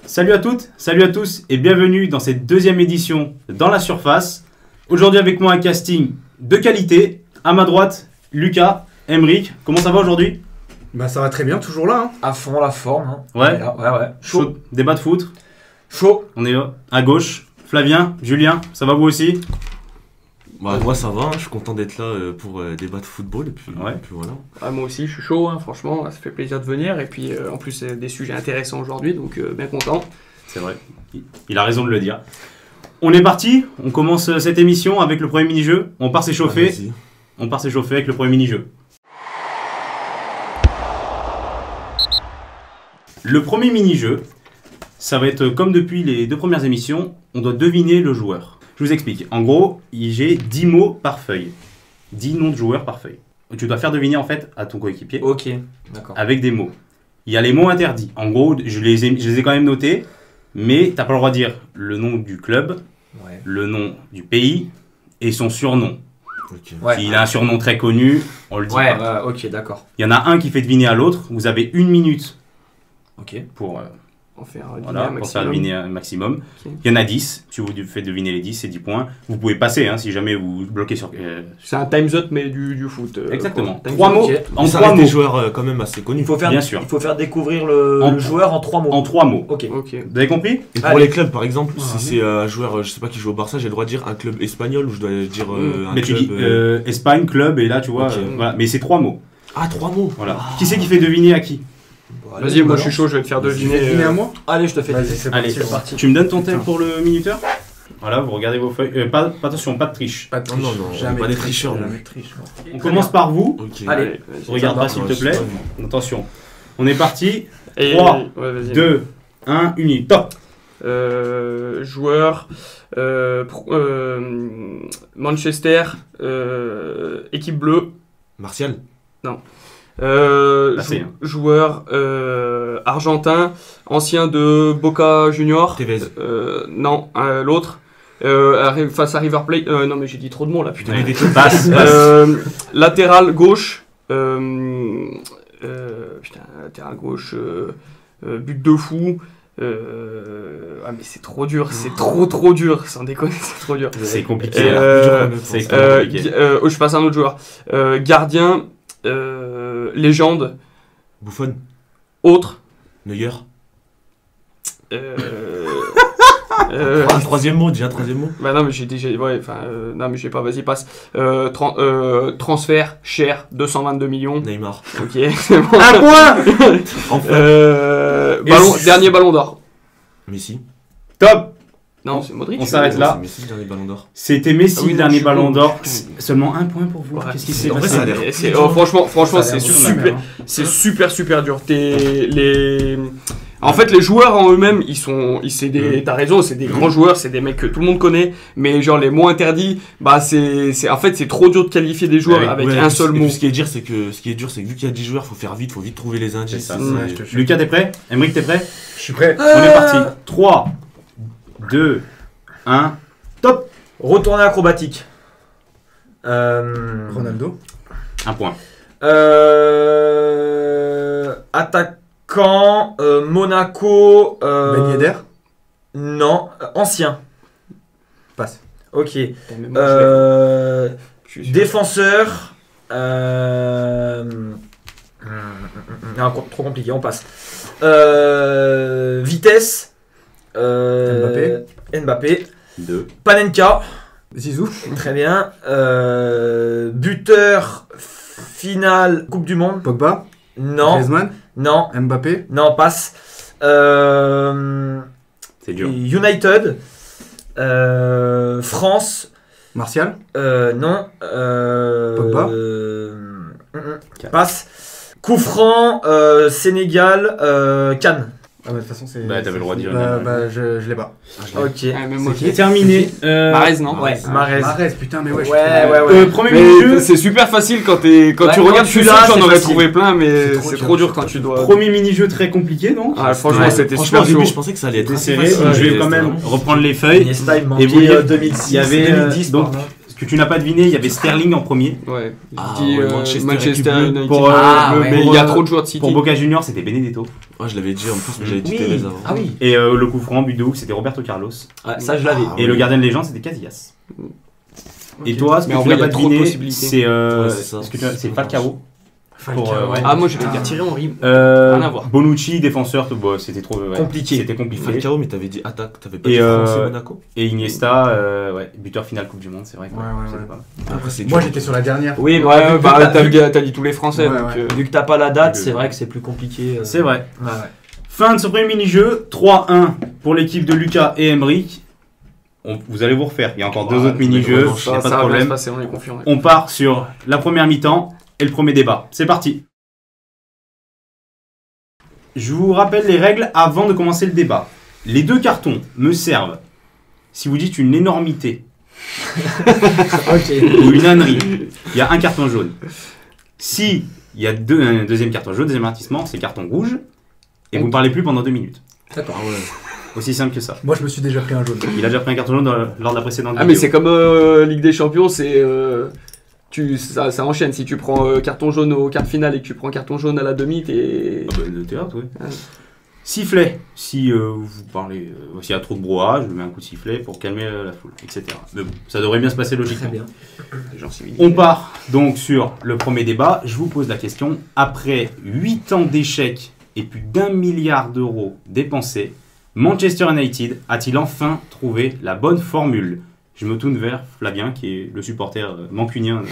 Salut à toutes, salut à tous et bienvenue dans cette deuxième édition dans la surface. Aujourd'hui avec moi un casting de qualité. À ma droite, Lucas, Emric. Comment ça va aujourd'hui? Bah ça va très bien, toujours là. Hein. À fond la forme. Hein. Ouais. Ouais. Chaud. Débat de foot. Chaud. On est à gauche. Flavien, Julien, ça va vous aussi? Bah, moi ça va, je suis content d'être là pour débattre football et puis, ouais. et puis voilà. Ah, moi aussi je suis chaud, hein, franchement, ça fait plaisir de venir et puis en plus c'est des sujets intéressants aujourd'hui donc bien content. C'est vrai, il a raison de le dire. On est parti, on commence cette émission avec le premier mini-jeu, on part s'échauffer. On part s'échauffer avec le premier mini-jeu. Le premier mini-jeu, ça va être comme depuis les deux premières émissions, on doit deviner le joueur. Je vous explique. En gros, j'ai 10 mots par feuille. 10 noms de joueurs par feuille. Tu dois faire deviner en fait à ton coéquipier. Ok, d'accord. Avec des mots. Il y a les mots interdits. En gros, je les ai quand même notés, mais t'as pas le droit de dire le nom du club, Ouais. le nom du pays et son surnom. Okay. Ouais. S'il a un surnom très connu, on le dit pas. Ok, d'accord. Il y en a un qui fait deviner à l'autre. Vous avez 1 minute Ok. pour... On fait un Voilà, pour faire deviner un maximum. Ok. Il y en a 10. Si vous faites deviner les 10, c'est 10 points. Vous pouvez passer hein, si jamais vous bloquez sur... C'est un time's up mais du foot. Exactement. Time's 3 up. mots. ok. En Ça 3 reste des mots. joueurs quand même assez connus. Bien sûr. Il faut faire découvrir le En- joueur en 3 mots. En 3 mots. Ok. Ok. Vous avez compris? Et pour Allez. les clubs par exemple, si c'est un joueur, je sais pas qui joue au Barça, j'ai le droit de dire un club espagnol ou je dois dire un Mais tu club... dis Espagne, club, et là tu vois... Ok. Voilà. Mais c'est 3 mots. Ah, 3 mots. Voilà. Qui c'est qui fait deviner à qui? Bon, Vas-y, moi je suis balance. chaud, je vais te faire Tu deviner. fais deviner à moi. Allez, je te fais Vas-y, deviner. c'est Allez, parti. c'est parti. Tu me donnes ton thème pour le minuteur? Voilà, vous regardez vos feuilles. Attention, pas de triche. Pas de Non, triche. non, non, Jamais pas des de triche, tricheurs, jamais non. de triche, non. On commence par vous. Ok. Allez. vas-y. Regarde pas va, s'il ouais, te je plaît. sais Attention. On est parti. Et- 3, ouais, vas-y. 2, 1, uni. Top. Joueur, Manchester, équipe bleue. Martial. Passez, hein. Joueur argentin, ancien de Boca Junior. Tevez. Non, l'autre. Face à River Plate. Non, mais j'ai dit trop de mots là, putain. Ouais. Passe. Latéral gauche. Putain, latéral gauche. But de fou. Ah, mais c'est trop dur, c'est trop dur. Sans déconner, c'est trop dur. C'est compliqué. Et, C'est extrêmement compliqué. Je passe à un autre joueur. Gardien, légende, Buffon. autre. Neuer. Euh, Un troisième mot, déjà un troisième mot. Bah non mais j'ai déjà non mais j'ai pas, vas-y passe. Transfert cher 222 millions. Neymar. OK, c'est bon. Un point. Enfin. Dernier ballon d'or. Messi. Top. Non, c'est Modric. On s'arrête là. C'est Messi, le dernier ballon d'or. C'était Messi, Ah oui, le non, dernier je suis ballon con. d'or. Seulement un point pour vous. Ouais. Qu'est-ce qui s'est En vrai, passé? ça a l'air- Franchement Ça a c'est l'air beaucoup, super dur. En fait, les joueurs en eux-mêmes, t'as raison, c'est des grands joueurs, c'est des mecs que tout le monde connaît, mais genre les mots interdits, bah c'est trop dur de qualifier des joueurs Ouais, avec Ouais, un et puis- seul et mot. puis ce qui est dur, c'est que vu qu'il y a 10 joueurs, faut faire vite, faut vite trouver les indices. C'est ça. Ouais, je te jure. Lucas, t'es prêt? Emric, t'es prêt? Je suis prêt. On est parti. 3, 2, 1. Top. Retourner acrobatique. Ronaldo. Un point. Attaquant, Monaco. Ben Yedder. Non, ancien. Passe. Ok. Putain, mais moi, je suis sûr. Défenseur. Non, trop compliqué, on passe. Vitesse. Mbappé. 2. Panenka. Zizou. Très bien. Buteur final Coupe du Monde. Pogba. Non. Griezmann. Non. Mbappé. Non, passe. C'est dur. United. France. Martial. Non. Pogba. Passe. Coup franc. Sénégal. Cannes. Ah bah de toute façon c'est... Bah, t'avais le droit de dire. Bah je l'ai pas. Ok. Ah, même moi, C'est terminé. Marez, non? Ouais, Marez. Marez, putain mais ouais. je suis Ouais. Premier Mais mini-jeu. c'est super facile quand tu Ouais, regardes quand tu celui-là, l'as, j'en c'est aurais facile. trouvé plein, mais C'est c'est trop trop dur, dur quand tu dois. Premier mini-jeu très compliqué, donc. Ah, franchement, Ouais. c'était Franchement, super au début, chaud. je pensais que ça allait être C'était assez serré. facile. Je vais mais quand c'était même vraiment- reprendre les feuilles. Iniesta, il Et manquait vous, 2006, il y avait, 2010, donc, pardon. que tu n'as pas deviné, il y avait Sterling en premier. Ouais. Ah, Je dis ouais, Manchester Manchester Bleu. United. Pour, mais il y a trop de joueurs de City. Pour Boca Juniors, c'était Benedetto. Ouais, je l'avais dit en plus, mais j'avais dit Oui. Tevez avant. Ah oui. Et le coup franc, but de ouf, c'était Roberto Carlos. Ouais, ça je l'avais. Ah, Et ouais. le gardien de légende, c'était Casillas. Et toi, ce que Mais en tu vrai, n'as il y a pas trop de deviné, possibilités. c'est Ouais, c'est ça. c'est Falcao. Pour, ouais. Ah, moi j'avais dit Thierry Henry. Euh, Rien à voir. Bonucci, défenseur, bon, c'était trop ouais, Compliqué. C'était compliqué. Falcao, mais t'avais dit attaque, t'avais pas Et, dit français Monaco. Et Iniesta, ouais, buteur final Coupe du Monde, c'est vrai. que Ouais, c'était ouais. pas- Après, c'est Moi dur. j'étais sur la dernière. Oui, mais Ouais, vu, bah que t'as dit tous les Français. Ouais, donc, ouais. vu que t'as pas la date, Donc, c'est vrai que c'est plus compliqué. C'est vrai. Ouais, ouais. Fin de ce premier mini-jeu, 3-1 pour l'équipe de Lucas et Emeric. Vous allez vous refaire, il y a encore deux Ouais, autres c'est mini-jeux, vraiment il ça, n'y a pas ça de va bien se problème. passer, on est confiant. Ouais. On part sur la première mi-temps et le premier débat. C'est parti. Je vous rappelle les règles avant de commencer le débat. Les deux cartons me servent si vous dites une énormité Ok. ou une ânerie. Il y a un carton jaune. Si il y a un deuxième carton jaune, deuxième avertissement, c'est carton rouge. Et vous ne parlez plus pendant 2 minutes. D'accord. Ah ouais. Aussi simple que ça. Moi je me suis déjà pris un jaune. Il a déjà pris un carton jaune lors de la précédente Ah mais vidéo. c'est comme Ligue des Champions, c'est ça enchaîne. Si tu prends carton jaune au quart de finale et que tu prends carton jaune à la demi, t'es... Ah bah, le théâtre, oui. Ouais. Sifflet. Si vous parlez, s'il y a trop de brouhaha, je mets un coup de sifflet pour calmer la foule, etc. Mais bon, ça devrait bien se passer Très logiquement. bien. des gens civilisés. On part donc sur le premier débat. Je vous pose la question. Après 8 ans d'échecs et plus d'1 milliard d'euros dépensés, Manchester United a-t-il enfin trouvé la bonne formule? Je me tourne vers Flavien, qui est le supporter mancunien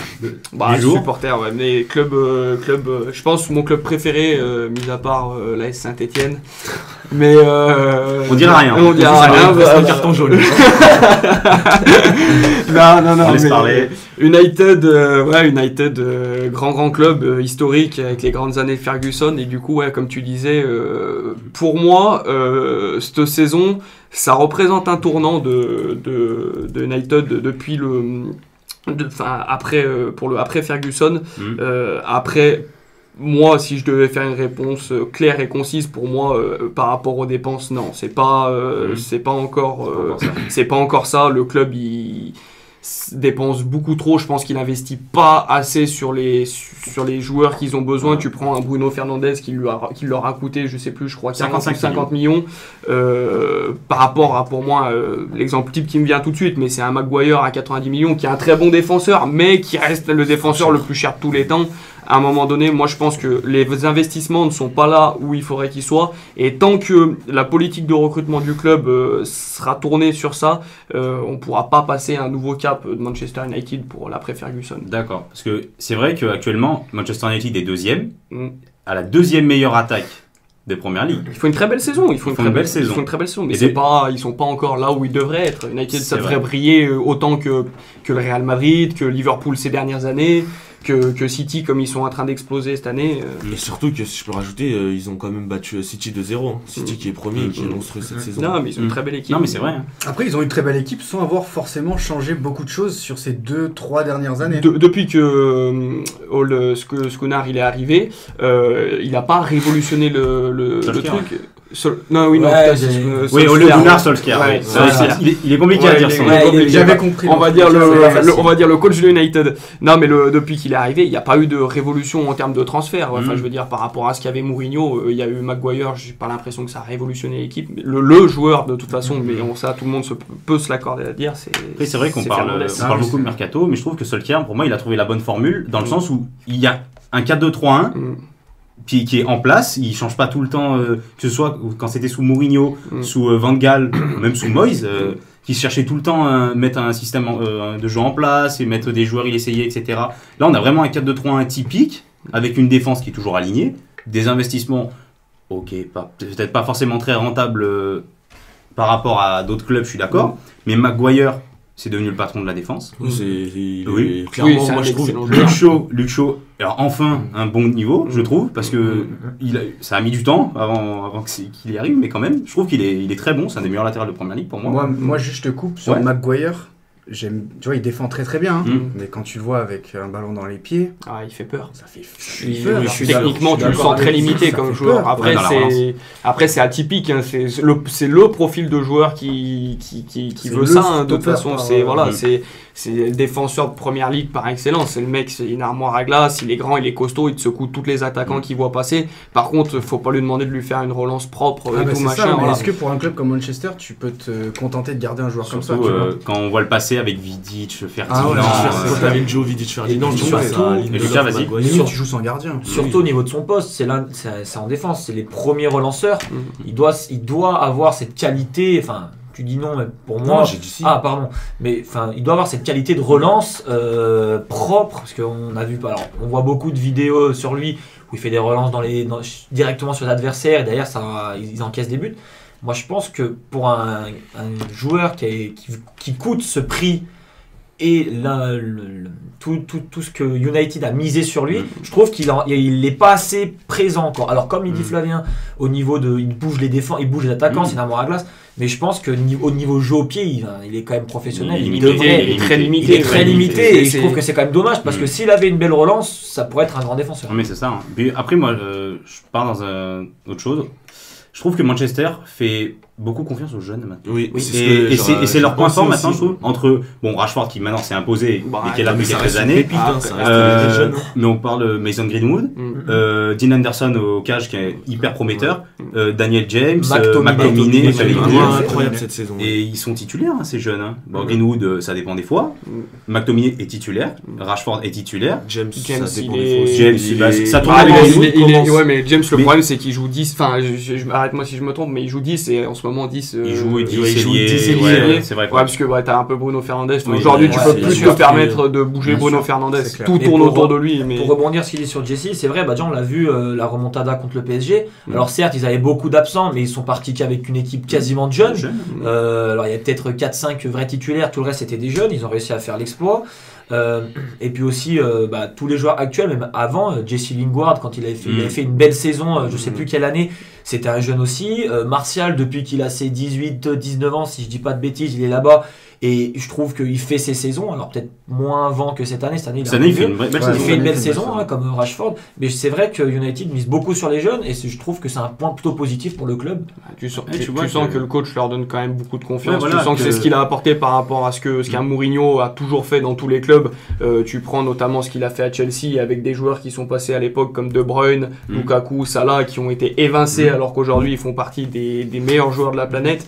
Bah, du jour. supporter, ouais. Mais club, je pense mon club préféré, mis à part l'AS Saint-Etienne. Mais On dira rien. On dira Ça rien. va être bah, le carton jaune. non, On laisse mais parler. United, grand club historique avec les grandes années de Ferguson. Et du coup, ouais, comme tu disais, pour moi, cette saison, ça représente un tournant de United depuis après Ferguson. Après, moi, si je devais faire une réponse claire et concise, pour moi, par rapport aux dépenses, non, c'est pas encore ça. Le club, il dépense beaucoup trop. Je pense qu'il investit pas assez sur les joueurs qu'ils ont besoin. Tu prends un Bruno Fernandes qui leur a coûté, je sais plus, je crois 50 millions. Par rapport à, pour moi, l'exemple type qui me vient tout de suite, mais c'est un Maguire à 90 millions qui est un très bon défenseur, mais qui reste le défenseur le plus cher de tous les temps. À un moment donné, moi je pense que les investissements ne sont pas là où il faudrait qu'ils soient. Et tant que la politique de recrutement du club sera tournée sur ça, on ne pourra pas passer un nouveau cap de Manchester United pour l'après-Ferguson. D'accord. Parce que c'est vrai qu'actuellement, Manchester United est deuxième, Mm. à la deuxième meilleure attaque des premières ligues. Il faut une très belle saison. Ils font une très belle saison. Mais Et ils sont pas encore là où ils devraient être. United, ça C'est devrait vrai. briller autant que le Real Madrid, que Liverpool ces dernières années, que City comme ils sont en train d'exploser cette année. Et surtout que si je peux rajouter, ils ont quand même battu City 2-0. Hein. City qui est premier et qui est monstrueux cette saison. Non, mais ils ont une très belle équipe. Non, mais c'est vrai. Hein. Après ils ont une très belle équipe sans avoir forcément changé beaucoup de choses sur ces 2-3 dernières années. Depuis que Skunnar il est arrivé, il n'a pas révolutionné le Solskjaer, truc. Non, oui, non, Ouais, putain, Oui, Ole Gunnar Solskjaer. Ouais, oui. Solskjaer. Il est compliqué à Ouais, dire il est- son ouais, nom. J'avais compris. On va dire c'est pas facile. on va dire le coach de United. Non, mais depuis qu'il est arrivé, il n'y a pas eu de révolution en termes de transfert. Enfin, je veux dire, par rapport à ce qu'avait Mourinho, il y a eu Maguire. J'ai pas l'impression que ça a révolutionné l'équipe. Le joueur, de toute façon, mais ça, tout le monde peut se l'accorder à dire. Après, c'est vrai qu'on parle Fernandes. beaucoup de mercato, mais je trouve que Solskjaer, pour moi, il a trouvé la bonne formule dans le sens où il y a un 4-2-3-1 qui est en place, il change pas tout le temps, que ce soit quand c'était sous Mourinho, sous Van Gaal, même sous Moyes, qui cherchait tout le temps à mettre un système de jeu en place et mettre des joueurs, il essayait, etc. Là, on a vraiment un 4-2-3-1 typique, avec une défense qui est toujours alignée, des investissements, ok, peut-être pas forcément très rentables par rapport à d'autres clubs, je suis d'accord, mais Maguire, c'est devenu le patron de la défense. Oui. Oui. Clairement, c'est moi un je trouve. excellent Luke Shaw, alors enfin un bon niveau, je trouve, parce que ça a mis du temps avant qu'il y arrive, mais quand même, je trouve qu'il est très bon, c'est un des meilleurs latérales de première ligue pour moi. Moi juste je te coupe sur Ouais. Maguire. tu vois, il défend très très bien, hein. Mm. Mais quand tu le vois avec un ballon dans les pieds, Ah, il fait peur. ça fait suis- peur. je suis Techniquement, tu le d'accord sens avec très lui, limité ça comme fait joueur. peur. Après, Ouais, dans la c'est atypique. Hein. C'est le profil de joueur qui C'est veut le ça. Hein. De toute stopper façon, par- c'est le défenseur de première ligue par excellence. C'est le mec, c'est une armoire à glace. Il est grand, il est costaud, il te secoue tous les attaquants qu'il voit passer. Par contre, faut pas lui demander de lui faire une relance propre Ah et bah tout c'est machin. ça, mais voilà. est-ce que pour un club comme Manchester, tu peux te contenter de garder un joueur comme ça, Surtout tu vois quand on voit le passer avec Vidic, Ferdinand. Ah ouais, Quand t'as Joe Vidic Ferdinand, Et tu surtout- vois, Et Lucas, vas-y. Limite, tu joues sans gardien. Surtout au niveau de son poste, c'est en défense, c'est les premiers relanceurs. Mhm. Il doit avoir cette qualité, enfin, tu dis non, mais pour moi. Non, j'ai dit si. Ah, pardon. Mais enfin, il doit avoir cette qualité de relance propre, parce qu'on a vu, alors, on voit beaucoup de vidéos sur lui où il fait des relances directement sur l'adversaire, et derrière, ils encaissent des buts. Moi, je pense que pour un joueur qui coûte ce prix et tout ce que United a misé sur lui, je trouve qu'il n'est pas assez présent encore. Alors, comme il dit Flavien, au niveau il bouge les défenses, il bouge les attaquants, c'est une armoire à glace. Mais je pense que au niveau jeu au pied, il est quand même professionnel. Il est devrait- limité, très limité. il est très limité et je C'est- trouve que c'est quand même dommage parce que s'il avait une belle relance, ça pourrait être un grand défenseur. Non, mais c'est ça. Hein. Puis après, moi, je pars dans autre chose. Je trouve que Manchester fait beaucoup confiance aux jeunes maintenant. Oui, Oui. Et c'est leur point fort aussi, maintenant, je trouve. Entre, Rashford qui maintenant s'est imposé, Bah, et qui est là mais depuis ça quelques reste une années. pépite, hein, ça reste Euh, des jeunes, hein. mais on parle Mason Greenwood, Mm. Dean Anderson au cage qui est hyper prometteur, Daniel James, McTominay, McTominay, Il est j'avais vraiment dit. incroyable cette saison. Et ils sont titulaires, hein, ces jeunes. Hein. Bon, Greenwood, ça dépend des fois. McTominay est titulaire. Rashford est titulaire. James, James, ça dépend il des est- fois aussi. James, ça tourne Ah, avec mais Greenwood. ouais, mais James, le Mais- problème, c'est qu'il joue 10. Enfin, arrête-moi si je me trompe, mais il joue 10 et en ce moment 10. Il joue 10 il joue ailiers, 10 ailiers. ouais, c'est vrai. Ouais, parce que t'as un peu Bruno Fernandes. Oui, Aujourd'hui, ouais, tu ouais, peux c'est plus sûr te permettre de bouger Bien Bruno sûr, Fernandes. c'est clair. Tout Mais tourne pour- autour de lui. Mais... Pour rebondir ce qu'il dit sur Jesse, c'est vrai, déjà on l'a vu, la remontada contre le PSG. Mm. Alors certes, ils avaient beaucoup d'absents, mais ils sont partis qu'avec une équipe quasiment de jeunes. Jeune. Alors il y a peut-être 4-5 vrais titulaires, tout le reste c'était des jeunes, ils ont réussi à faire l'exploit. Et puis aussi tous les joueurs actuels, même avant, Jesse Lingard, quand il avait fait une belle saison, je sais plus quelle année, c'était un jeune aussi. Martial, depuis qu'il a ses 18-19 ans, si je dis pas de bêtises, il est là-bas. Et je trouve qu'il fait ses saisons, alors peut-être moins avant que cette année. Cette année, Cette année, il fait mieux. une belle Ouais, Il saison. fait une belle Ouais, saison, ouais. hein, comme Rashford, mais c'est vrai que United mise beaucoup sur les jeunes et je trouve que c'est un point plutôt positif pour le club. Tu sens, Ouais, tu vois tu sens que- que le coach leur donne quand même beaucoup de confiance. Ouais, voilà, tu sens que c'est que- ce qu'il a apporté par rapport à ce qu'un Mourinho a toujours fait dans tous les clubs. Tu prends notamment ce qu'il a fait à Chelsea avec des joueurs qui sont passés à l'époque comme De Bruyne, Lukaku, Salah, qui ont été évincés alors qu'aujourd'hui ils font partie des meilleurs joueurs de la planète.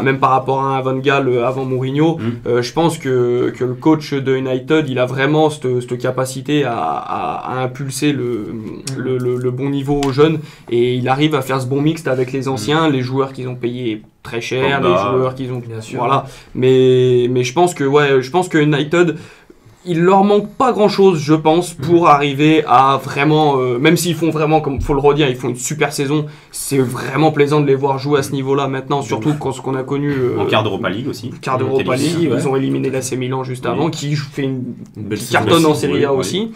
Même par rapport à un Van Gaal avant Mourinho, je pense que le coach de United, il a vraiment cette capacité à impulser le bon niveau aux jeunes et il arrive à faire ce bon mixte avec les anciens, les joueurs qu'ils ont payés très cher, Pogba. les joueurs qu'ils ont Bien sûr. voilà. Mais je pense que United, il leur manque pas grand chose, je pense, pour arriver à vraiment, même s'ils font vraiment, comme faut le redire, ils font une super saison. C'est vraiment plaisant de les voir jouer à ce niveau-là maintenant, surtout quand ce qu'on a connu En quart d'Europa League aussi. quart d'Europa League. League, ouais. Ils ont éliminé l'AC Milan juste avant, Oui. qui fait une belle qui saison cartonne en aussi, Serie A oui, aussi.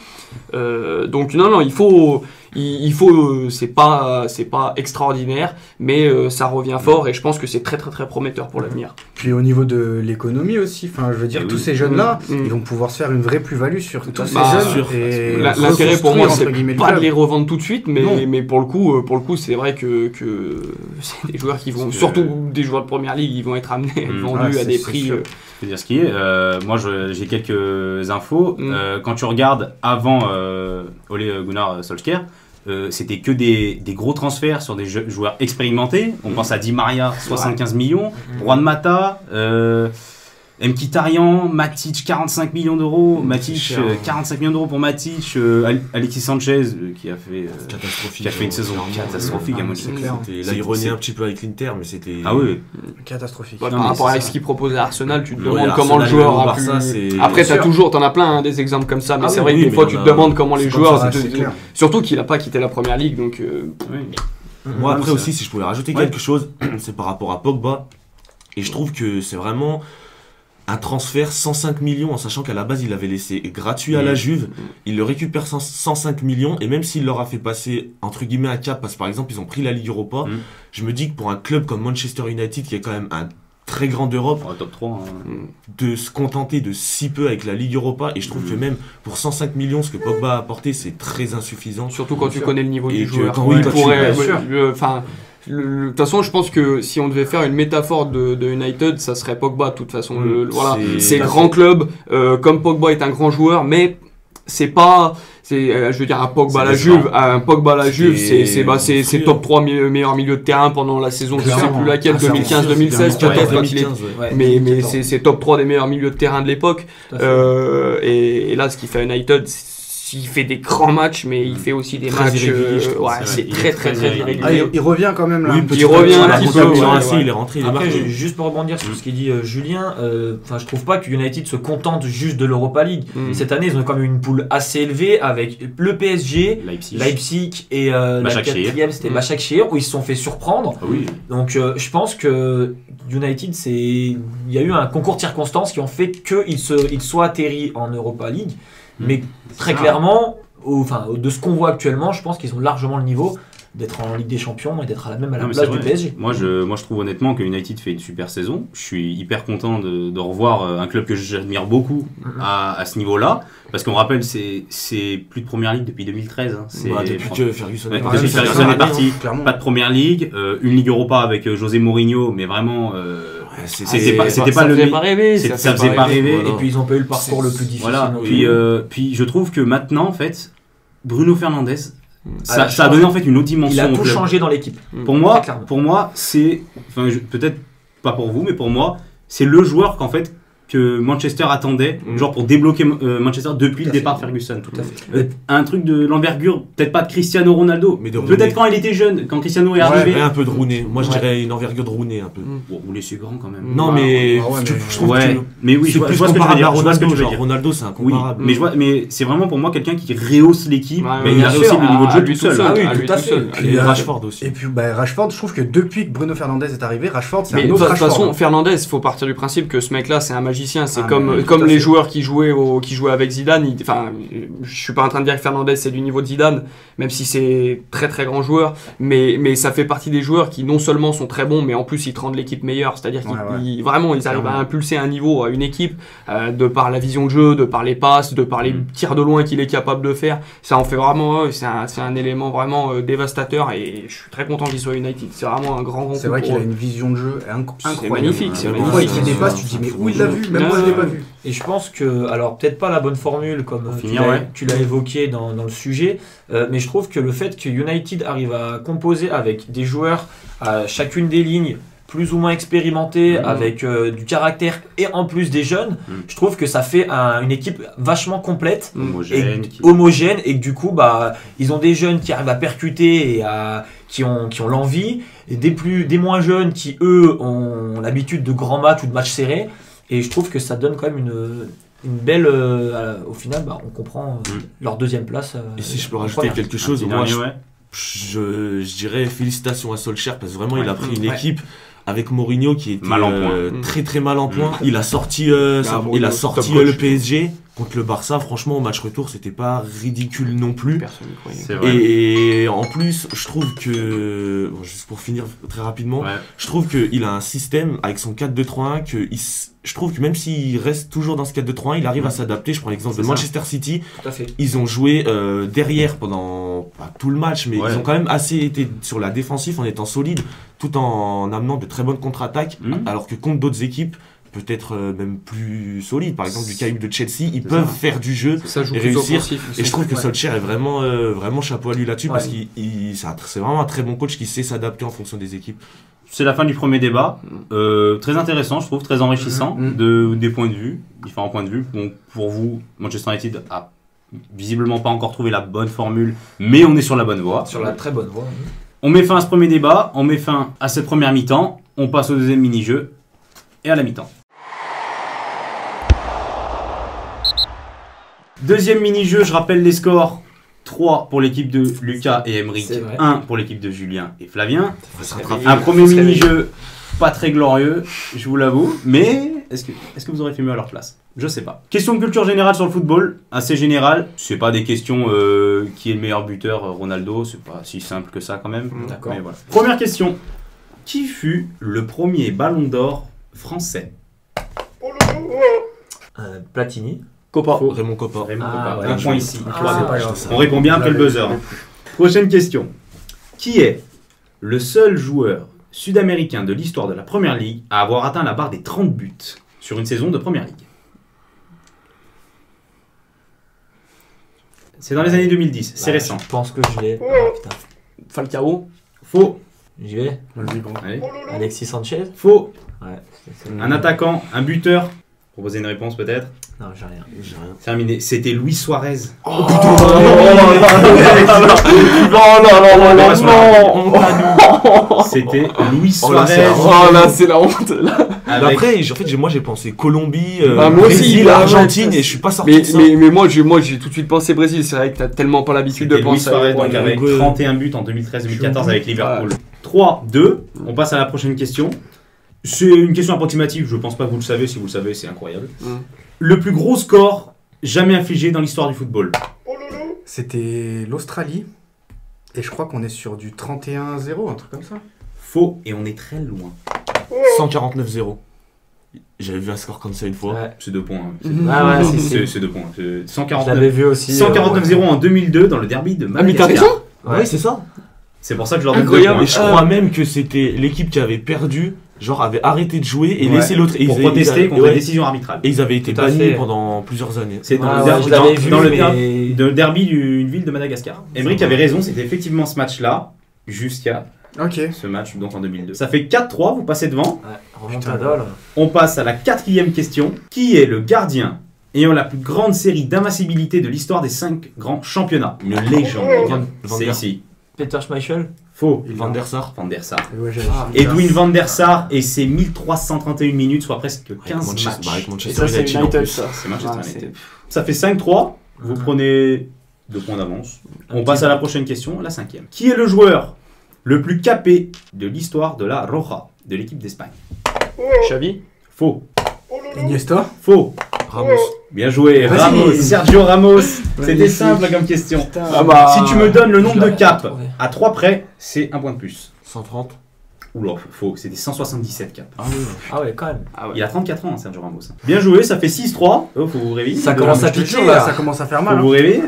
Donc non, il faut c'est pas extraordinaire, mais ça revient fort et je pense que c'est très très très prometteur pour l'avenir. Puis au niveau de l'économie aussi, enfin, je veux dire, Et tous oui. ces jeunes-là, Mm. ils vont pouvoir se faire une vraie plus-value sur tous ces Bah, jeunes. sûr. Et L'intérêt pour moi, c'est reconstruire, entre guillemets, le pas de club. les revendre tout de suite, Non. mais pour le coup, c'est vrai que c'est des joueurs qui vont, Parce que- surtout des joueurs de première ligue, ils vont être amenés, vendus Ouais, à des c'est prix. sûr. Je veux dire ce qui est. Moi, j'ai quelques infos. Quand tu regardes avant Ole Gunnar Solskjaer, c'était que des gros transferts sur des joueurs expérimentés. On pense à Di Maria, 75 millions. Juan Mata, Mkhitaryan, Matic, 45 millions d'euros. Matic, cher. 45 millions d'euros pour Matic. Alexis Sanchez, qui a fait Catastrophique. qui a fait une saison Clairement. catastrophique à mon c'est avis. clair. Là, il reniait un petit peu avec l'Inter, mais c'était. Ah oui. Catastrophique. Ouais, Non, par mais rapport c'est à ça. ce qu'il proposait à Arsenal, tu te Ouais, demandes comment le Arsenal, joueur le a Barça, pu. c'est- Après, Bien sûr. t'en as plein des exemples comme ça, mais Ah c'est oui, vrai que oui, des mais fois on tu a- te demandes comment les C'est joueurs. comme ça, c'est clair. Surtout qu'il a pas quitté la première ligue, donc. Oui. Moi, après c'est aussi, si je pouvais rajouter Ouais. quelque chose, c'est par rapport à Pogba. Et je trouve que c'est vraiment un transfert 105 millions, en sachant qu'à la base, il avait laissé gratuit à la Juve. Il le récupère 105 millions. Et même s'il leur a fait passer, entre guillemets, un cap, parce que par exemple, ils ont pris la Ligue Europa, je me dis que pour un club comme Manchester United, qui est quand même un très grands d'Europe, Top 3. de se contenter de si peu avec la Ligue Europa. Et je trouve que même pour 105 millions, ce que Pogba a apporté, c'est très insuffisant. Surtout quand Bien tu sûr. connais le niveau Et du que joueur. quand- oui, Il quand tu- pourrait, bien sûr. enfin, de toute façon, je pense que si on devait faire une métaphore de United, ça serait Pogba. De toute façon, voilà, c'est grand club. Comme Pogba est un grand joueur, mais c'est pas, je veux dire, un Pogba à la C'est Juve, décevant. un Pogba à la Juve, c'est monstrueux. top 3 meilleurs milieux de terrain pendant la saison, je sais Clairement. plus laquelle, Ah, ça, 2015-2016 c'est peut-être, quand il est 2015, ouais. Ouais, mais 14. c'est top 3 des meilleurs milieux de terrain de l'époque. Tout à fait. Et là, ce qu'il fait à United, il fait des grands matchs, mais il fait aussi des Très matchs. irrégulier, je trouve, Ouais, c'est c'est vrai. très Il est très très très irrégulier. irrégulier. Il revient quand même là. Oui, un petit il peu. revient un Ouais, petit il peu, revient. Il est ouais, resté, ouais. il est rentré, il est Après, marqué. juste pour rebondir sur ce qu'il dit Julien, enfin je trouve pas que United se contente juste de l'Europa League. Mm. Cette année, ils ont quand même une poule assez élevée avec le PSG, Leipzig et la Başakşehir. quatrième c'était Mm. Başakşehir où ils se sont fait surprendre. Ah oui. Donc je pense que United, il y a eu un concours de circonstances qui ont fait qu'ils soient atterris en Europa League. Mais très clairement, de ce qu'on voit actuellement, je pense qu'ils ont largement le niveau d'être en Ligue des Champions et d'être même à la Non, mais place c'est du vrai. PSG. Moi, je trouve honnêtement que United fait une super saison. Je suis hyper content de revoir un club que j'admire beaucoup à ce niveau-là. Parce qu'on rappelle, c'est plus de première ligue depuis 2013. Hein. C'est Depuis que Ferguson Ouais, est depuis parti, que Ferguson ça est parti. Clairement. Pas de première ligue, une Ligue Europa avec José Mourinho, mais vraiment, c'était pas ça le faisait pas rêver. ça faisait pas rêver. Voilà. Et puis ils ont pas eu le parcours le plus difficile. Voilà. non plus. Puis je trouve que maintenant, en fait, Bruno Fernandes, Ah, ça a donné en fait une autre dimension. il a au tout club. changé dans l'équipe. Pour moi, c'est, enfin, peut-être pas pour vous, mais pour moi, c'est le joueur qu'en fait que Manchester attendait, genre pour débloquer Manchester depuis Tout le à fait. départ de Ferguson. Tout à fait. Un truc de l'envergure, peut-être pas de Cristiano Ronaldo, Mais de peut-être Rooney. quand il était jeune, quand Cristiano est Ouais, arrivé. un peu de Rooney. Moi, je Ouais. dirais une envergure de Rooney un peu. Bon, vous laissez grand quand même. Non, Ah, mais ah ouais, mais- je trouve Ouais, que mais oui, c'est je vois plus ce que tu veux comparable dire. à je vois ce que Ronaldo. tu veux Genre dire. Ronaldo, c'est Oui, incomparable. mais c'est vraiment pour moi quelqu'un qui rehausse l'équipe, Ouais, mais ouais, il a bien rehaussé sûr, le niveau de à jeu lui tout seul. tout seul. Ah oui, à lui tout à tout fait. seul. Et Rashford aussi. Et puis Rashford, je trouve que depuis que Bruno Fernandes est arrivé, Rashford c'est Mais un de autre toute Rashford. façon, Fernandez, il faut partir du principe que ce mec-là, c'est un magicien. C'est Ah, comme, mais comme tout à les fait. joueurs qui jouaient avec Zidane. Enfin, je suis pas en train de dire que Fernandez c'est du niveau de Zidane, même si c'est très très grand joueur. Mais ça fait partie des joueurs qui non seulement sont très bons, mais en plus ils te rendent l'équipe meilleure. C'est-à-dire qu'ils vraiment ils arrivent à impulser un niveau à une équipe de par la vision de jeu, de par les passes, de par les tirs de loin qu'il est capable de faire. Ça en fait vraiment, c'est un élément vraiment dévastateur. Et je suis très content qu'il soit à United. C'est vraiment un grand C'est coup vrai pour qu'il a eux. une vision de jeu incroyable. C'est magnifique, c'est Des magnifique. fois, il fait des passes, tu te dis mais où il l'a vu? Même moi je l'ai pas vu. Et je pense que, alors peut-être pas la bonne formule comme finir, ouais. tu l'as évoqué dans le sujet, mais je trouve que le fait que United arrive à composer avec des joueurs à chacune des lignes plus ou moins expérimentés, avec du caractère et en plus des jeunes, je trouve que ça fait une équipe vachement complète. Homogène, Homogène et que du coup ils ont des jeunes qui arrivent à percuter et qui ont l'envie et des moins jeunes qui eux ont l'habitude de grands matchs ou de matchs serrés et je trouve que ça donne quand même une belle au final on comprend leur deuxième place Et si je peux en rajouter première. quelque chose, moi dernier, ouais. je dirais félicitations à Solskjaer parce que vraiment il a pris une Ouais. équipe avec Mourinho qui était Mal en point. très très mal en point. Il a sorti, Mourinho, il a top sorti coach. le PSG contre le Barça. Franchement, au match retour, c'était pas ridicule non plus. Personne n'y croyait. C'est vrai. Et en plus, je trouve que, bon, juste pour finir très rapidement, Ouais. je trouve qu'il a un système avec son 4-2-3-1 je trouve que même s'il reste toujours dans ce 4-2-3-1, il arrive à s'adapter. Je prends l'exemple de C'est ça. Manchester City. Tout à fait. Ils ont joué derrière pendant pas tout le match, mais Ouais. ils ont quand même assez été sur la défensive en étant solides, tout en amenant de très bonnes contre-attaques, alors que contre d'autres équipes, peut-être même plus solides, par exemple du calibre de Chelsea, ils peuvent faire du jeu Ça joue et plus réussir. offensif. Et je trouve que Ouais. Solskjaer est vraiment chapeau à lui là-dessus Ouais. parce qu'il c'est vraiment un très bon coach qui sait s'adapter en fonction des équipes. C'est la fin du premier débat. Très intéressant, je trouve, très enrichissant des points de vue, différents points de vue. Donc pour vous, Manchester United a visiblement pas encore trouvé la bonne formule, mais on est sur la bonne voie. Sur la très bonne voie. On met fin à ce premier débat, on met fin à cette première mi-temps, on passe au deuxième mini-jeu et à la mi-temps. Deuxième mini-jeu, je rappelle les scores. 3 pour l'équipe de Lucas et Emeric, C'est vrai. 1 pour l'équipe de Julien et Flavien. Faut se rattraper. Un premier Faut se mini-jeu pas très glorieux, je vous l'avoue, mais est-ce que vous aurez fait mieux à leur place? Je sais pas. Question de culture générale sur le football, assez générale. C'est pas des questions qui est le meilleur buteur, Ronaldo, c'est pas si simple que ça quand même. D'accord. Mais voilà. Première question. Qui fut le premier ballon d'or français. Platini. Copa. Faux. Raymond Coppa. Vraiment Ah, pas. ouais, Un je- point ici. Ah, Trois, c'est deux. pas grave. On répond bien après le L'avais- buzzer. Prochaine question. Qui est le seul joueur sud-américain de l'histoire de la Première Ligue à avoir atteint la barre des 30 buts sur une saison de Première Ligue? C'est dans les années 2010, c'est Bah, récent. Je pense que je l'ai. Ah, putain. Falcao. Faux. J'y vais. Vas-y, gros. Allez. Alexis Sanchez. Faux. Ouais. Un attaquant, un buteur. Proposez une réponse peut-être. Non, j'ai rien. J'ai rien. Terminé. C'était Luis Suarez. Non, non. C'était Luis Oh là, Suarez. Oh là, c'est la honte. Là. avec- Après, en fait, moi j'ai pensé Colombie, Bah, moi aussi, Brésil, bah, Argentine, ouais, et je suis pas sorti Mais, de ça. mais moi, j'ai tout de suite pensé Brésil. C'est vrai que t'as tellement pas l'habitude de C'était Luis penser. Suarez donc Ouais, avec ouais. 31 buts en 2013-2014 avec Liverpool. Ouais. 3-2. On passe à la prochaine question. C'est une question approximative, je pense pas que vous le savez. Si vous le savez, c'est incroyable. Le plus gros score jamais infligé dans l'histoire du football. C'était l'Australie. Et je crois qu'on est sur du 31-0, un truc comme ça. Faux, et on est très loin. 149-0. J'avais vu un score comme ça une fois. Ouais. C'est 2 points. hein. Ah ouais, C'est 2 points. Je l'avais 149 vu aussi. 149-0 en 2002 dans le derby de Ah, mais t'as Madagascar. raison. Ouais, c'est ça. C'est pour ça que je leur donne 2 Incroyable. points. Et je crois même que c'était l'équipe qui avait perdu, genre avait arrêté de jouer et Ouais. laissé l'autre. Et Pour ils- protester ils- contre ouais. la décision arbitrale. Et ils avaient été Tout à bannis fait. pendant plusieurs années. C'est dans, Ouais, le ouais, derby, je l'avais vu, dans le mais- derby d'une ville de Madagascar. Emmerich avait raison, c'était effectivement ce match-là, jusqu'à Ok. ce match, donc en 2002. Ça fait 4-3, vous passez devant. Ouais, remontada là. On passe à la 4e question. Qui est le gardien ayant la plus grande série d'invincibilité de l'histoire des 5 grands championnats? Une légende. Van C'est der- ici. Peter Schmeichel. Faux. Van der Sar. Van der Sar. Ouais, Edwin Van der Sar et ses 1331 minutes, soit presque 15 Manchester, matchs. avec Et Manchester ça, c'est United en United, plus. ça. C'est Manchester Ah, United. Ça fait 5-3. Vous prenez 2 points d'avance. On passe à la prochaine question, la 5e. Qui est le joueur le plus capé de l'histoire de la Roja, de l'équipe d'Espagne? Xavi. Faux. Iniesta. Faux. Ramos. Bien joué, Vas-y. Ramos, Sergio Ramos. C'était Magnifique. simple comme question. Ah bah. Si tu me donnes le nombre je de l'avais caps trouvé. à 3 près, c'est un point de plus. 130. Oula, faux, c'était 177 caps. Ah oui. Ah ouais, quand même. Ah ouais. Il a 34 ans, Sergio Ramos. Bien joué, ça fait 6-3. Oh, faut vous réveiller. Ça commence à Je te piquer jure, là, là. ça commence à faire Faut mal. vous hein. réveiller.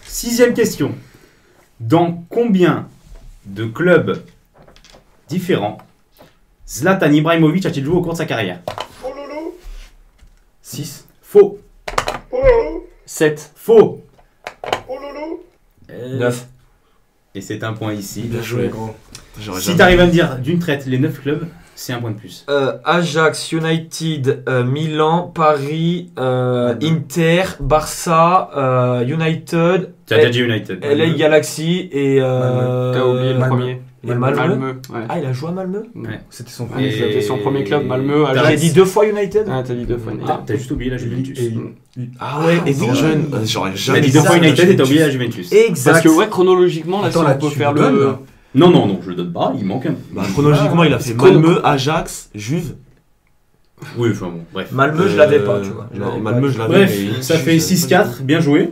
6e question. Dans combien de clubs différents Zlatan Ibrahimovic a-t-il joué au cours de sa carrière? 6. Faux. 7. Faux. 9. Et c'est un point ici. Bien joué. gros. J'aurais Si jamais- t'arrives à me dire d'une traite les 9 clubs, c'est un point de plus. Ajax, United, Milan, Paris, Inter, Barça, United, Tu as déjà dit United. LA Galaxy et. T'as oublié le Malmö. premier. Et Malmö. Ouais. Ah, il a joué à Malmö. C'était son Ouais, premier. c'était son premier club, Malmö. T'as J'ai Ajax. dit 2 fois United. Ah, t'as dit 2 fois. T'as juste oublié la Juventus. Ah ouais, étant jeune, j'aurais T'as jamais dit 2 fois Exact. United et t'as oublié la Juventus. Exact. Parce que, ouais, chronologiquement, là, Attends, si là, on peut tu faire me donnes, le. là. Non, non, non, je le donne pas, il manque un. Bah, chronologiquement, il a fait Malmö, Ajax, Juve. Oui, enfin bon, bref. Malmö, je l'avais pas, tu vois. Je Non, l'avais Malmö, pas. je l'avais. Bref, mais ça Juve, fait je savais pas 6-4, bien joué.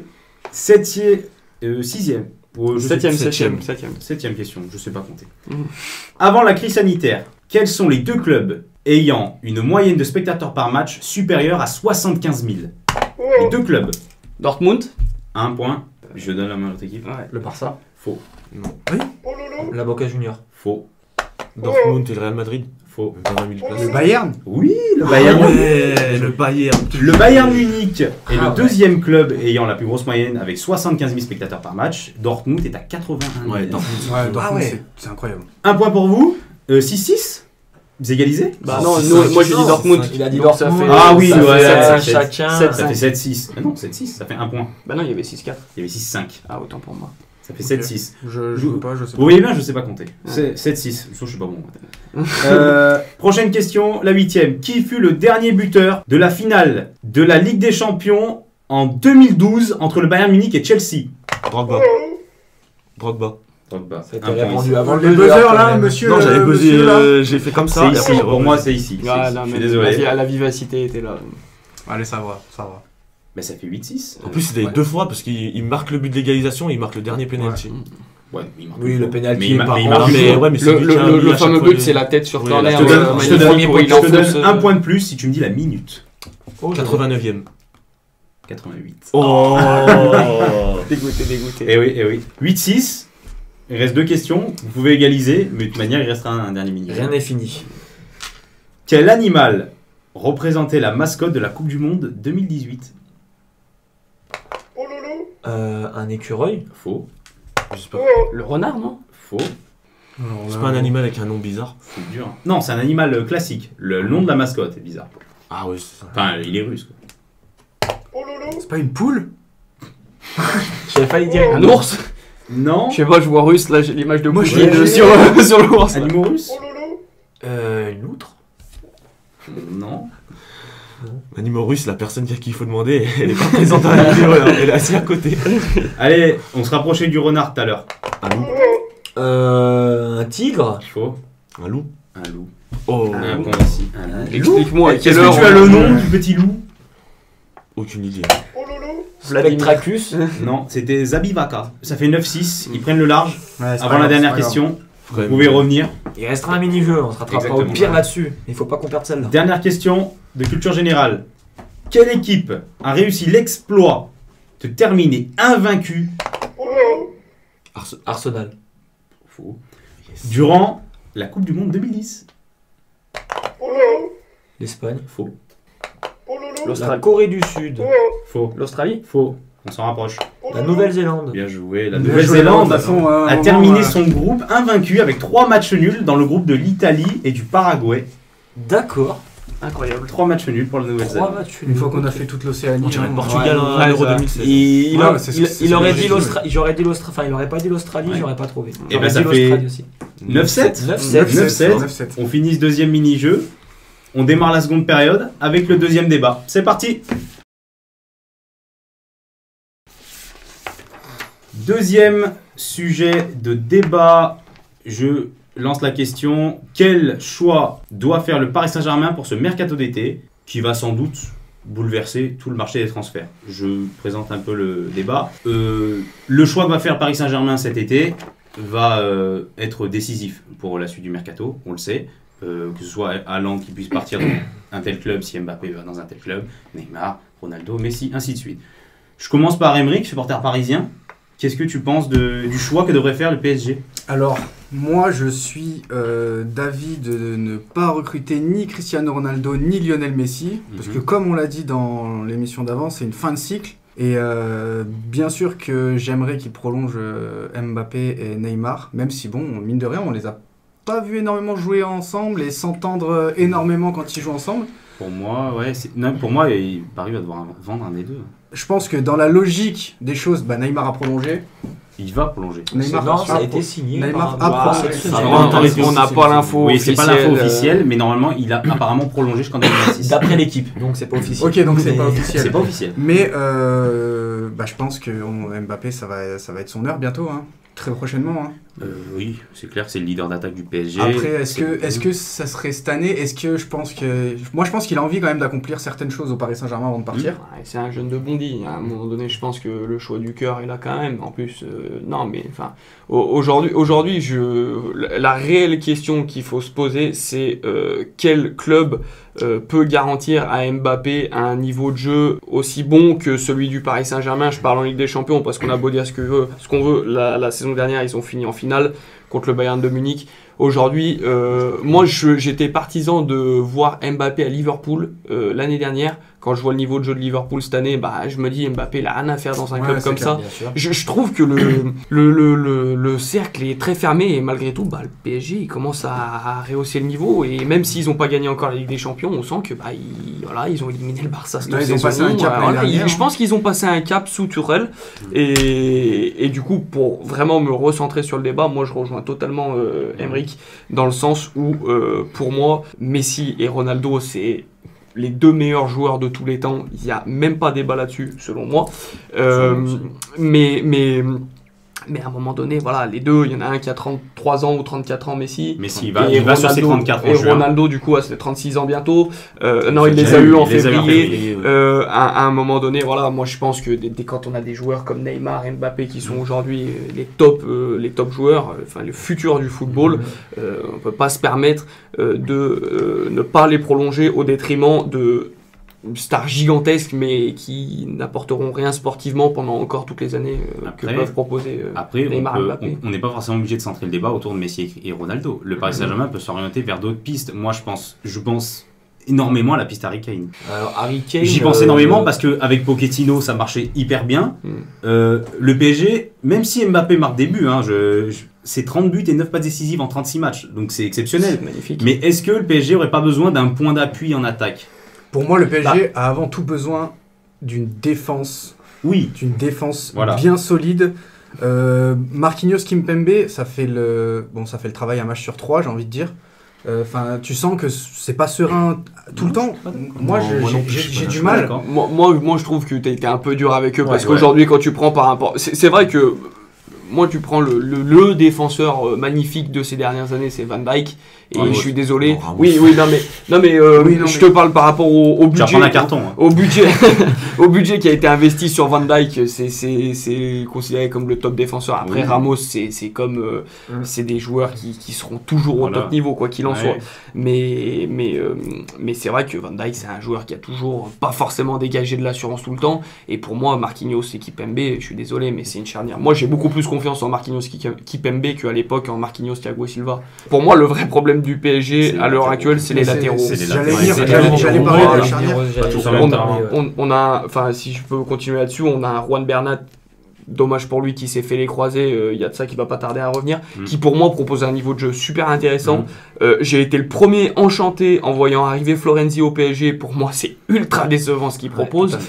6e. 7e question, je sais pas compter. Mhm. Avant la crise sanitaire, quels sont les 2 clubs ayant une moyenne de spectateurs par match supérieure à 75 000? Les 2 clubs. Dortmund. 1 point. Je donne la main à l'autre équipe. Ouais. Le Barça. Faux. La Boca Junior. Faux. Dortmund et le Real Madrid. Faux. 20 000 places. Le Bayern. Oui, le Bayern. Ouais, le Bayern. Le Bayern Munich est Ah le 2e club ayant la plus grosse moyenne avec 75 000 spectateurs par match. Dortmund est à 81 000. Ouais, Dortmund. Ouais, Dortmund, ouais. c'est incroyable. Un point pour vous. 6-6. Vous égalisez? Bah Oh, non, c'est nous, cinq. moi j'ai dit Non, Dortmund. il a dit Donc ça Dortmund. fait- Ah oui, Ça fait ouais, 7-5 ouais, chacun. sept, Ça fait 7-6. Ah non, 7-6, ça fait 1 point. Bah non, il y avait 6-4. Il y avait 6-5. Ah, autant pour moi. Ça fait Ok. 7-6. Je joue pas, je sais Vous pas. voyez bien, je sais pas compter. C'est 7-6. Je suis pas bon. Prochaine question, la 8e. Qui fut le dernier buteur de la finale de la Ligue des Champions en 2012 entre le Bayern Munich et Chelsea? Drogba. Drogba. Drogba. C'était Un point répondu ici. avant Les le buzzers quand là, même. monsieur. Non, j'avais buzzé, monsieur, là. j'ai fait comme ça. C'est et ici. après, j'ai Pour moi, c'est ici. Ah, C'est- là, je suis mais désolé. la vivacité était là. Allez, ça va, ça va. Mais ça fait 8-6. En plus, c'était Ouais. 2 fois parce qu'il marque le but de l'égalisation et il marque le dernier penalty. Ouais, il marque Oui, une le fois. penalty Mais il est ma- par mais il contre, marque une mais fois. ouais, mais c'est lui qui a mis Le à chaque fameux fois but, les- c'est la tête sur Ouais, corner. Je te donne, je te donne- premier pour je te donne enfonce, un point de plus si tu me dis la minute. Oh, 89e. 88. Oh. Dégoûté. Eh oui. 8-6. Il reste 2 questions. Vous pouvez égaliser, mais de toute manière, il restera un dernier mini-jeu. rien n'est fini. Quel animal représentait la mascotte de la Coupe du Monde 2018? Un écureuil. Faux. Je sais pas. Le renard, non? Faux. C'est pas un animal avec un nom bizarre. C'est dur. Non, c'est un animal classique. Le nom de la mascotte est bizarre. Ah ouais, c'est ça. Enfin, il est russe. Quoi. C'est pas une poule? J'avais failli dire Un ours? Non. Je sais pas, je vois russe, là j'ai l'image de Moi, Poutine j'ai- sur l'ours. là. Animaux russes? une loutre. Non. Animaux russe, la personne à qui il faut demander, elle est pas présente à la vidéo, là. Elle est assise à côté. Allez, on se rapprochait du renard tout à l'heure. Un loup. Un tigre. Faux. Un loup. Un loup. Oh. Un point aussi. Un loup. Explique-moi à quelle Est-ce heure que tu as on- le nom du petit loup? Aucune idée. Spectracus. Non, c'était Zabivaka. Ça fait 9-6. Ils prennent le large. Ouais, c'est Avant pas la grave, dernière c'est pas grave. question, Faut quand vous même- pouvez revenir. Il restera un mini-jeu, on se rattrapera au Exactement. pire là-dessus. Il faut pas qu'on perde celle-là. Dernière question de culture générale. Quelle équipe a réussi l'exploit de terminer invaincue Arsenal. Faux. Durant la Coupe du Monde 2010? L'Espagne. Faux. La Corée du Sud. Faux. L'Australie? Faux. On s'en rapproche. La Nouvelle-Zélande. Bien joué. La Bien Nouvelle-Zélande joué, de toute façon, à un a moment, terminé son groupe invaincu avec 3 matchs nuls dans le groupe de l'Italie et du Paraguay. D'accord. Incroyable. 3 matchs nuls pour la 3 Nouvelle-Zélande. matchs. Une fois qu'on a fait toute l'Océanie. On dirait hein, le Portugal ouais. à l'Euro ça. 2016. Il Ouais, c'est ce aurait que dit j'ai l'Australie. J'aurais dit l'Australie. Enfin, il aurait pas dit l'Australie, Ouais. j'aurais pas trouvé. Et J'aurais ben, ça dit fait- l'Australie aussi. 9-7. 9-7. 9-7. 9-7. On finit ce deuxième mini-jeu. On démarre la seconde période avec le deuxième débat. C'est parti. Deuxième sujet de débat. Je lance la question. Quel choix doit faire le Paris Saint-Germain pour ce mercato d'été qui va sans doute bouleverser tout le marché des transferts? Je présente un peu le débat. Le choix que va faire Paris Saint-Germain cet été va être décisif pour la suite du mercato, on le sait. Que ce soit Haaland qui puisse partir dans un tel club si Mbappé va dans un tel club, Neymar, Ronaldo, Messi, ainsi de suite. Je commence par Aymeric, supporter parisien. Qu'est-ce que tu penses du choix que devrait faire le PSG? Alors, moi, je suis d'avis de ne pas recruter ni Cristiano Ronaldo ni Lionel Messi. Parce que, comme on l'a dit dans l'émission d'avant, c'est une fin de cycle. Et bien sûr que j'aimerais qu'ils prolongent Mbappé et Neymar. Même si, bon, mine de rien, on les a pas vus énormément jouer ensemble et s'entendre énormément quand ils jouent ensemble. Pour moi, ouais, non, pour moi, Paris va devoir vendre un des deux. Je pense que dans la logique des choses, Neymar a prolongé. Il va prolonger. Neymar Non, ça a a été signé. Neymar par- a par- prolongé. cette Ça semaine. va, On n'a pas l'info Oui, c'est pas officielle. l'info officielle, mais normalement, il a apparemment prolongé jusqu'en 2026. D'après l'équipe, donc c'est pas officiel. Ok, donc c'est Mais- pas officiel. C'est pas officiel. Mais je pense que Mbappé, ça va être son heure bientôt, hein. Très prochainement. Hein. Oui, c'est clair que c'est le leader d'attaque du PSG. Après, est-ce que ça serait cette année? Est-ce que je pense qu'il a envie quand même d'accomplir certaines choses au Paris Saint-Germain avant de partir. Ouais, c'est un jeune de Bondy. À un moment donné, je pense que le choix du cœur est là quand même. En plus, non, mais enfin, aujourd'hui, la réelle question qu'il faut se poser, c'est quel club peut garantir à Mbappé un niveau de jeu aussi bon que celui du Paris Saint-Germain. Je parle en Ligue des Champions parce qu'on a beau dire ce qu'on veut. La saison dernière, ils ont fini en finale contre le Bayern de Munich. Aujourd'hui, moi j'étais partisan de voir Mbappé à Liverpool l'année dernière. Quand je vois le niveau de jeu de Liverpool cette année, je me dis Mbappé il a rien à faire dans un club c'est comme clair, ça. Bien sûr. Je trouve que le cercle est très fermé et malgré tout, le PSG il commence à rehausser le niveau et même s'ils n'ont pas gagné encore la Ligue des Champions, on sent que ils ont éliminé le Barça cette Là, ils ont saison. passé un cap l'année dernière, Je pense qu'ils ont passé un cap sous Tourelle et du coup pour vraiment me recentrer sur le débat, moi je rejoins totalement Aymeric dans le sens où pour moi Messi et Ronaldo c'est les deux meilleurs joueurs de tous les temps, il n'y a même pas débat là-dessus, selon moi. Mais Mais à un moment donné, voilà, les deux, il y en a un qui a 33 ans ou 34 ans, Messi. Messi, il va sur ses 34 ans. Et Ronaldo, du coup, a ses 36 ans bientôt. Non, il les a eu en février. À un moment donné, voilà, moi je pense que quand on a des joueurs comme Neymar et Mbappé qui sont aujourd'hui les top joueurs, enfin le futur du football, on peut pas se permettre de ne pas les prolonger au détriment de stars gigantesques mais qui n'apporteront rien sportivement pendant encore toutes les années que peuvent proposer Neymar et Mbappé. On n'est pas forcément obligé de centrer le débat autour de Messi et Ronaldo. Le Paris Saint-Germain peut s'orienter vers d'autres pistes. Moi, je pense énormément à la piste Harry Kane. Alors, Harry Kane, j'y pense énormément parce qu'avec Pochettino, ça marchait hyper bien. Le PSG, même si Mbappé marque des buts, c'est 30 buts et 9 passes décisives en 36 matchs. Donc c'est exceptionnel. C'est magnifique. Mais est-ce que le PSG n'aurait pas besoin d'un point d'appui en attaque ? Pour moi, le PSG a avant tout besoin d'une défense. Oui. D'une défense bien solide. Marquinhos, Kimpembe, ça fait le travail un match sur 3, j'ai envie de dire. Tu sens que c'est pas serein tout le temps. Moi, j'ai du mal. Moi, je trouve que tu as été un peu dur avec eux parce qu'aujourd'hui, quand tu prends par rapport. C'est vrai que. Moi, tu prends le défenseur magnifique de ces dernières années, c'est Van Dijk. Et je suis désolé. Je te parle par rapport au budget. Tu vas prendre un carton. Au budget qui a été investi sur Van Dijk, c'est considéré comme le top défenseur. Après, Ramos, c'est comme c'est des joueurs qui seront toujours au top niveau, quoi qu'il en soit. Mais c'est vrai que Van Dijk, c'est un joueur qui a toujours pas forcément dégagé de l'assurance tout le temps. Et pour moi, Marquinhos et Kimpembe, je suis désolé, mais c'est une charnière. Moi, j'ai beaucoup plus confiance en Marquinhos Kimpembe qu'à l'époque en Marquinhos Thiago Silva. Pour moi, le vrai problème du PSG à l'heure actuelle, c'est les latéraux. J'allais parler de la charnière. On a, enfin, si je peux continuer là-dessus, on a un Juan Bernat. Dommage pour lui qui s'est fait les croisés, il y a de ça qui va pas tarder à revenir, qui pour moi propose un niveau de jeu super intéressant. J'ai été le premier enchanté en voyant arriver Florenzi au PSG. Pour moi, c'est ultra décevant ce qu'il propose.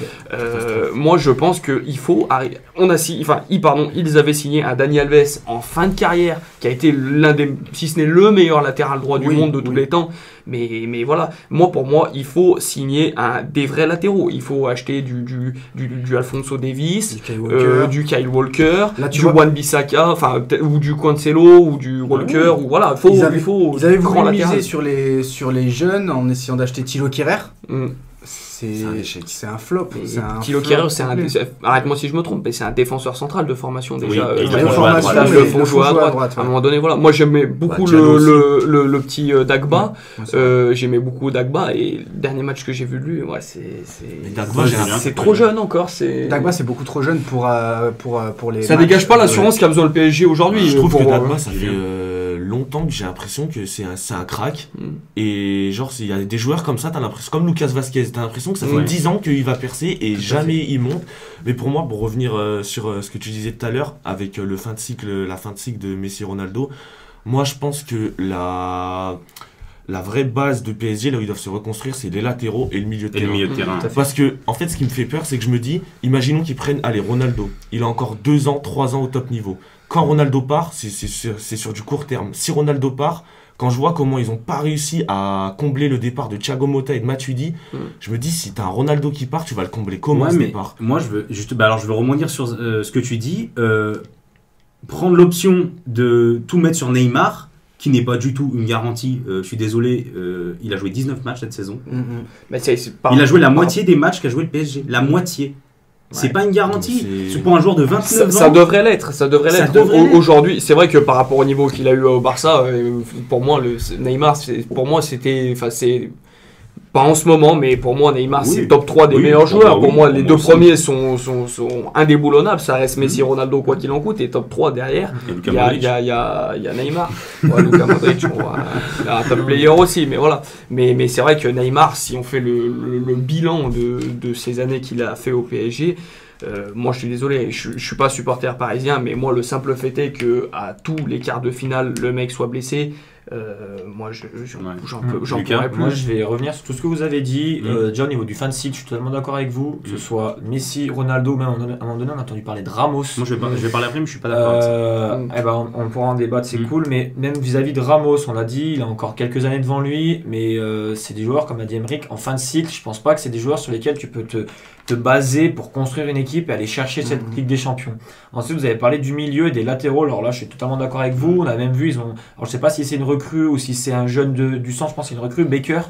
Moi, je pense qu'il faut arriver. Ils avaient signé un Dani Alves en fin de carrière, qui a été l'un des, si ce n'est le meilleur latéral droit du monde de tous les temps. Mais voilà, pour moi, il faut signer des vrais latéraux. Il faut acheter du Alphonso Davies, du Kyle Walker, du Wan-Bissaka, ou du Cancelo, ou du Walker, ou voilà. Ils avaient voulu miser sur les jeunes en essayant d'acheter Thilo Kehrer. C'est un flop. Thilo Kehrer, arrête-moi si je me trompe, mais c'est un défenseur central de formation déjà. Ils le font jouer à droite. À un moment donné, voilà. Moi, j'aimais beaucoup le petit Dagba. J'aimais beaucoup Dagba et le dernier match que j'ai vu de lui, c'est trop jeune encore. Dagba, c'est beaucoup trop jeune pour les. Ça dégage pas l'assurance qu'a besoin le PSG aujourd'hui. Je trouve que Dagba, ça fait longtemps que j'ai l'impression que c'est un crack. Et genre, il y a des joueurs comme ça, t'as l'impression, comme Lucas Vazquez, t'as l'impression que ça fait 10 ans qu'il va percer et jamais il monte. Mais pour moi, pour revenir sur ce que tu disais tout à l'heure, avec la fin de cycle de Messi Ronaldo, moi je pense que la vraie base de PSG, là où ils doivent se reconstruire, c'est les latéraux et le milieu de terrain. Parce que, en fait, ce qui me fait peur, c'est que je me dis, imaginons qu'ils prennent, Ronaldo, il a encore 2 ans, 3 ans au top niveau. Quand Ronaldo part, c'est sur du court terme. Si Ronaldo part, quand je vois comment ils n'ont pas réussi à combler le départ de Thiago Motta et de Matuidi, je me dis, si tu as un Ronaldo qui part, tu vas le combler comment ce départ ? Moi, je veux rebondir sur ce que tu dis. Prendre l'option de tout mettre sur Neymar, qui n'est pas du tout une garantie. Je suis désolé, il a joué 19 matchs cette saison. Il a joué la moitié des matchs qu'a joué le PSG. La moitié. C'est pas une garantie. C'est pour un joueur de 29 ans. Ça devrait l'être. Aujourd'hui, c'est vrai que par rapport au niveau qu'il a eu au Barça, pour moi, Neymar, pour moi, c'était pas en ce moment, mais pour moi, Neymar, c'est top 3 des meilleurs joueurs. Pour moi, les deux premiers sont indéboulonnables. Ça reste Messi, Ronaldo, quoi qu'il en coûte. Et top 3 derrière, il y a Neymar. Luka Modric, il a un top player aussi. Mais voilà. Mais c'est vrai que Neymar, si on fait le bilan de ces années qu'il a fait au PSG, moi je suis désolé, je suis pas supporter parisien, mais moi le simple fait est que à tous les quarts de finale le mec soit blessé, Moi, Ouais. j'en Lucas, pourrais plus. Moi, je vais revenir sur tout ce que vous avez dit. Mm. Déjà, au niveau du fan site, je suis totalement d'accord avec vous. Que ce Mm. soit Messi, Ronaldo, même à un moment donné, on a entendu parler de Ramos. Moi, je vais parler après, mais je suis pas d'accord avec ça. Mm. Eh ben, on pourra en débattre, c'est Mm. cool. Mais même vis-à-vis de Ramos, on l'a dit, il a encore quelques années devant lui. Mais c'est des joueurs, comme a dit Emeric, en fin de cycle. Je pense pas que c'est des joueurs sur lesquels tu peux te baser pour construire une équipe et aller chercher cette Ligue des Champions. Ensuite, vous avez parlé du milieu et des latéraux. Alors là, je suis totalement d'accord avec vous. On a même vu, alors je sais pas si c'est une recrue ou si c'est un jeune du sang, je pense que c'est une recrue, Baker.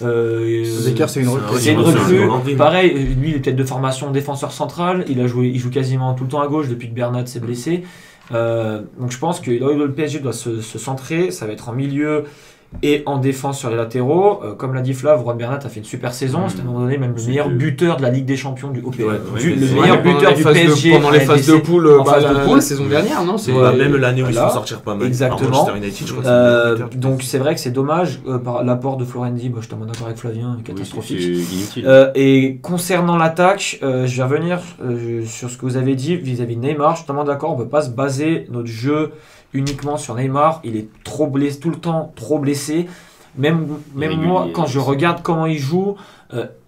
Baker, c'est une recrue. C'est une Ouais, recrue. c'est Hollandais. Pareil, lui, il est peut-être de formation défenseur central. Il joue quasiment tout le temps à gauche depuis que Bernat s'est blessé. Donc je pense que là où le PSG doit se centrer, ça va être en milieu et en défense sur les latéraux. Comme l'a dit Flav, Juan Bernat a fait une super saison. C'était à un moment donné même le meilleur buteur de la Ligue des Champions du Ouais, le Ouais, meilleur buteur du PSG pendant les phases de poule, en phase de poule. la saison dernière, non? C'est Ouais. Même l'année où ils se Voilà. font sortir pas mal. Exactement. Alors, Manchester United, je crois que c'est le meilleur buteur. Donc c'est vrai que c'est dommage par l'apport de Florenzi. Je suis totalement d'accord avec Flavien, Oui, catastrophique. c'est inutile. Et concernant l'attaque, je vais revenir sur ce que vous avez dit vis-à-vis de Neymar. Je suis totalement d'accord, on ne peut pas se baser notre jeu uniquement sur Neymar. Il est trop blessé, tout le temps trop blessé. Même Irrégulier, moi, quand je aussi. regarde comment il joue,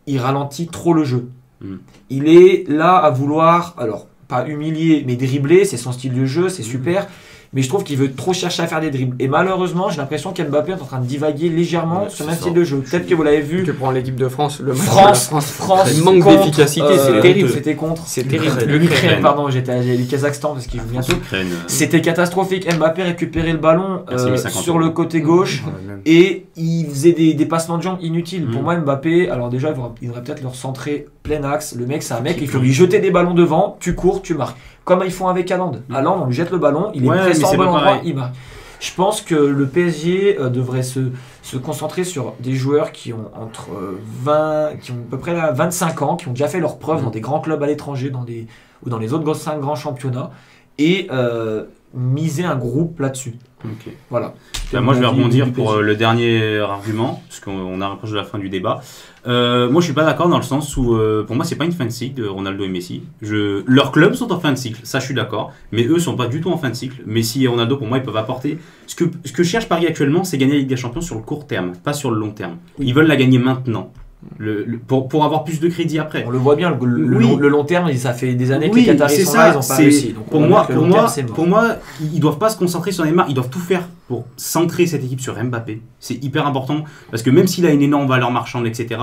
il ralentit trop le jeu. Mm. Il est là à vouloir, alors pas humilier, mais dribbler, c'est son style de jeu, c'est super. Mais je trouve qu'il veut trop chercher à faire des dribbles. Et malheureusement, j'ai l'impression qu'Mbappé est en train de divaguer légèrement Ouais, sur le c'est même ça. style de jeu. Peut-être que vous l'avez vu. Que prend l'équipe de France, le match de la France, France. Le manque contre, d'efficacité, c'est terrible. C'était contre. C'est terrible. L'Ukraine, L'Ukraine. pardon, j'étais à le Kazakhstan parce qu'il joue bientôt. Ukraine, C'était catastrophique. Mbappé récupérait le ballon Merci, 1050 sur le côté gauche Ouais, même. et il faisait des passements de jambes inutiles. Pour Mm. moi, Mbappé, alors déjà, il devrait peut-être le recentrer plein axe. Le mec, c'est un mec, il faut lui jeter des ballons devant, tu cours, tu marques. Comme ils font avec Haaland. Haaland, on lui jette le ballon, il est Ouais, mais pressant c'est au bon pas endroit, pareil. il marque. Je pense que le PSG devrait se concentrer sur des joueurs qui ont entre 20, qui ont à peu près là, 25 ans, qui ont déjà fait leurs preuves dans des grands clubs à l'étranger, ou dans les autres 5 grands championnats, et miser un groupe là-dessus. Ok. Voilà. Bah, moi, je vais Mon avis rebondir du pour PSG. le dernier argument, parce qu'on approche de la fin du débat. Moi, je suis pas d'accord dans le sens où, pour moi, c'est pas une fin de cycle de Ronaldo et Messi. Leurs clubs sont en fin de cycle, ça, je suis d'accord, mais eux sont pas du tout en fin de cycle. Messi et Ronaldo, pour moi, ils peuvent apporter. Ce que cherche Paris actuellement, c'est gagner la Ligue des Champions sur le court terme, pas sur le long terme. Ils veulent la gagner maintenant, pour avoir plus de crédit après. On le voit bien, Oui. le long terme, ça fait des années que Oui, les Qataris c'est sont ça, là, ils n'ont pas c'est- réussi. Donc, Pour on voit moi, que le long terme, c'est mort. ils doivent pas se concentrer sur Neymar, ils doivent tout faire pour centrer cette équipe sur Mbappé. C'est hyper important parce que même s'il a une énorme valeur marchande, etc.,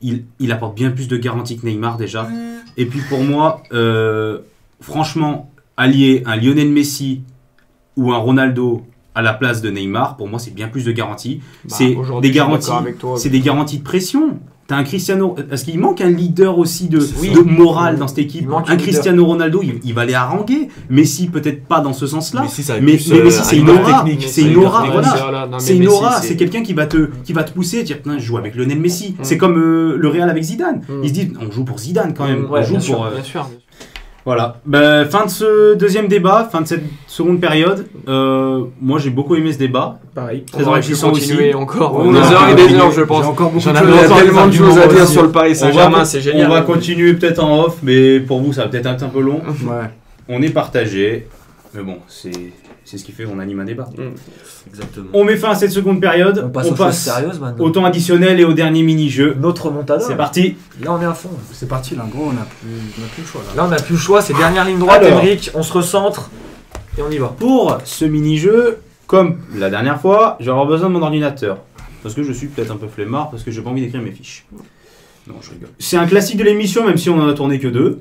il apporte bien plus de garanties que Neymar déjà. Et puis pour moi, franchement, allier un Lionel Messi ou un Ronaldo à la place de Neymar, pour moi, c'est bien plus de garanties. C'est aujourd'hui, des je suis garanties, d'accord avec toi. c'est des garanties de pression. T'as un Cristiano, parce qu'il manque un leader aussi de Oui. morale dans cette équipe. Il manque Un un leader. Cristiano Ronaldo, il va les haranguer. Messi, peut-être pas dans ce sens-là. Messi, ça va Mais plus, Messi, un c'est une leader aura. technique. C'est une aura, voilà. Non, mais C'est une Messi, aura, c'est quelqu'un qui va te pousser et dire putain, je joue avec Lionel Messi. C'est comme le Real avec Zidane. Ils se disent on joue pour Zidane quand même. Ouais, on joue bien sûr, pour. Bien sûr. Voilà. Ben, fin de ce deuxième débat, fin de cette seconde période. Moi j'ai beaucoup aimé ce débat. Pareil. Très On aurait pu enrichissant continuer aussi. encore On des va heures et des continuer. heures, je pense. J'ai encore beaucoup J'en de avais choses à dire. tellement de choses à dire aussi. sur le Paris Saint-Germain, c'est génial. On va continuer peut-être en off, mais pour vous ça va peut-être être un peu long. Ouais. On est partagé. Mais bon, c'est ce qui fait qu'on anime un débat. Exactement. On met fin à cette seconde période. On passe aux choses sérieuses maintenant. au temps additionnel et au dernier mini-jeu. Notre montada. C'est parti. Là, on est à fond. C'est parti là, en gros, on n'a plus le choix là. Là, on n'a plus le choix. C'est dernière ligne droite, Alors. Emeric. On se recentre et on y va. Pour ce mini-jeu, comme la dernière fois, je vais avoir besoin de mon ordinateur. Parce que je suis peut-être un peu flemmard, parce que j'ai pas envie d'écrire mes fiches. Non, je rigole. C'est un classique de l'émission, même si on en a tourné que 2.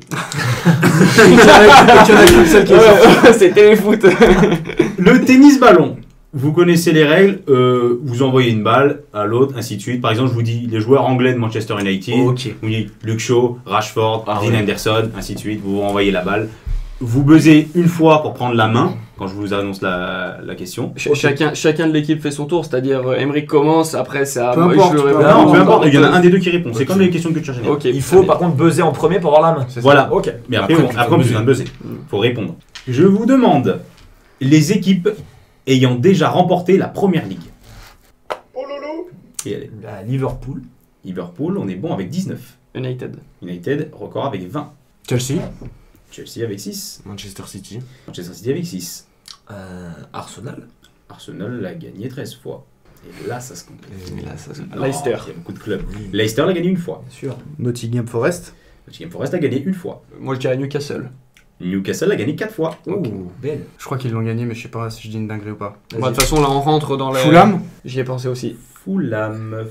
C'est téléfoot. Le tennis-ballon. Vous connaissez les règles, vous envoyez une balle à l'autre, ainsi de suite. Par exemple, je vous dis les joueurs anglais de Manchester United. Ok. Vous dites Luke Shaw, Rashford, Ah Dean ouais. Henderson, ainsi de suite. Vous envoyez la balle. Vous buzzez une fois pour prendre la main quand je vous annonce la question. Chacun de l'équipe fait son tour, c'est-à-dire Emeric commence, après c'est à Peu moi, importe, je le peu réponds. Non, peu non, importe, il y en a un des deux qui répond. C'est comme les questions de culture générale. Ok. Il faut par contre buzzer en premier pour avoir la main. Voilà. Ok. Mais après, Après, on tu a peux besoin de buzzer. Faut répondre. Je vous demande les équipes ayant déjà remporté la première ligue. Et allez, Bah, Liverpool. Liverpool, on est bon avec 19. United. United, record avec 20. Chelsea. Chelsea avec 6. Manchester City. Manchester City avec 6. Arsenal. Arsenal l'a gagné 13 fois. Et là, ça se complique. Et là, ça, Alors, Leicester. Il y a beaucoup de clubs. Leicester l'a gagné une fois. Bien sûr. Nottingham Forest. Nottingham Forest a gagné une fois. Moi, je dirais Newcastle. Newcastle a gagné 4 fois. Ouh, belle. Je crois qu'ils l'ont gagné, mais je sais pas si je dis une dinguerie ou pas. Bah, de toute façon, là, on rentre dans la. Fulham. J'y ai pensé aussi. Fulham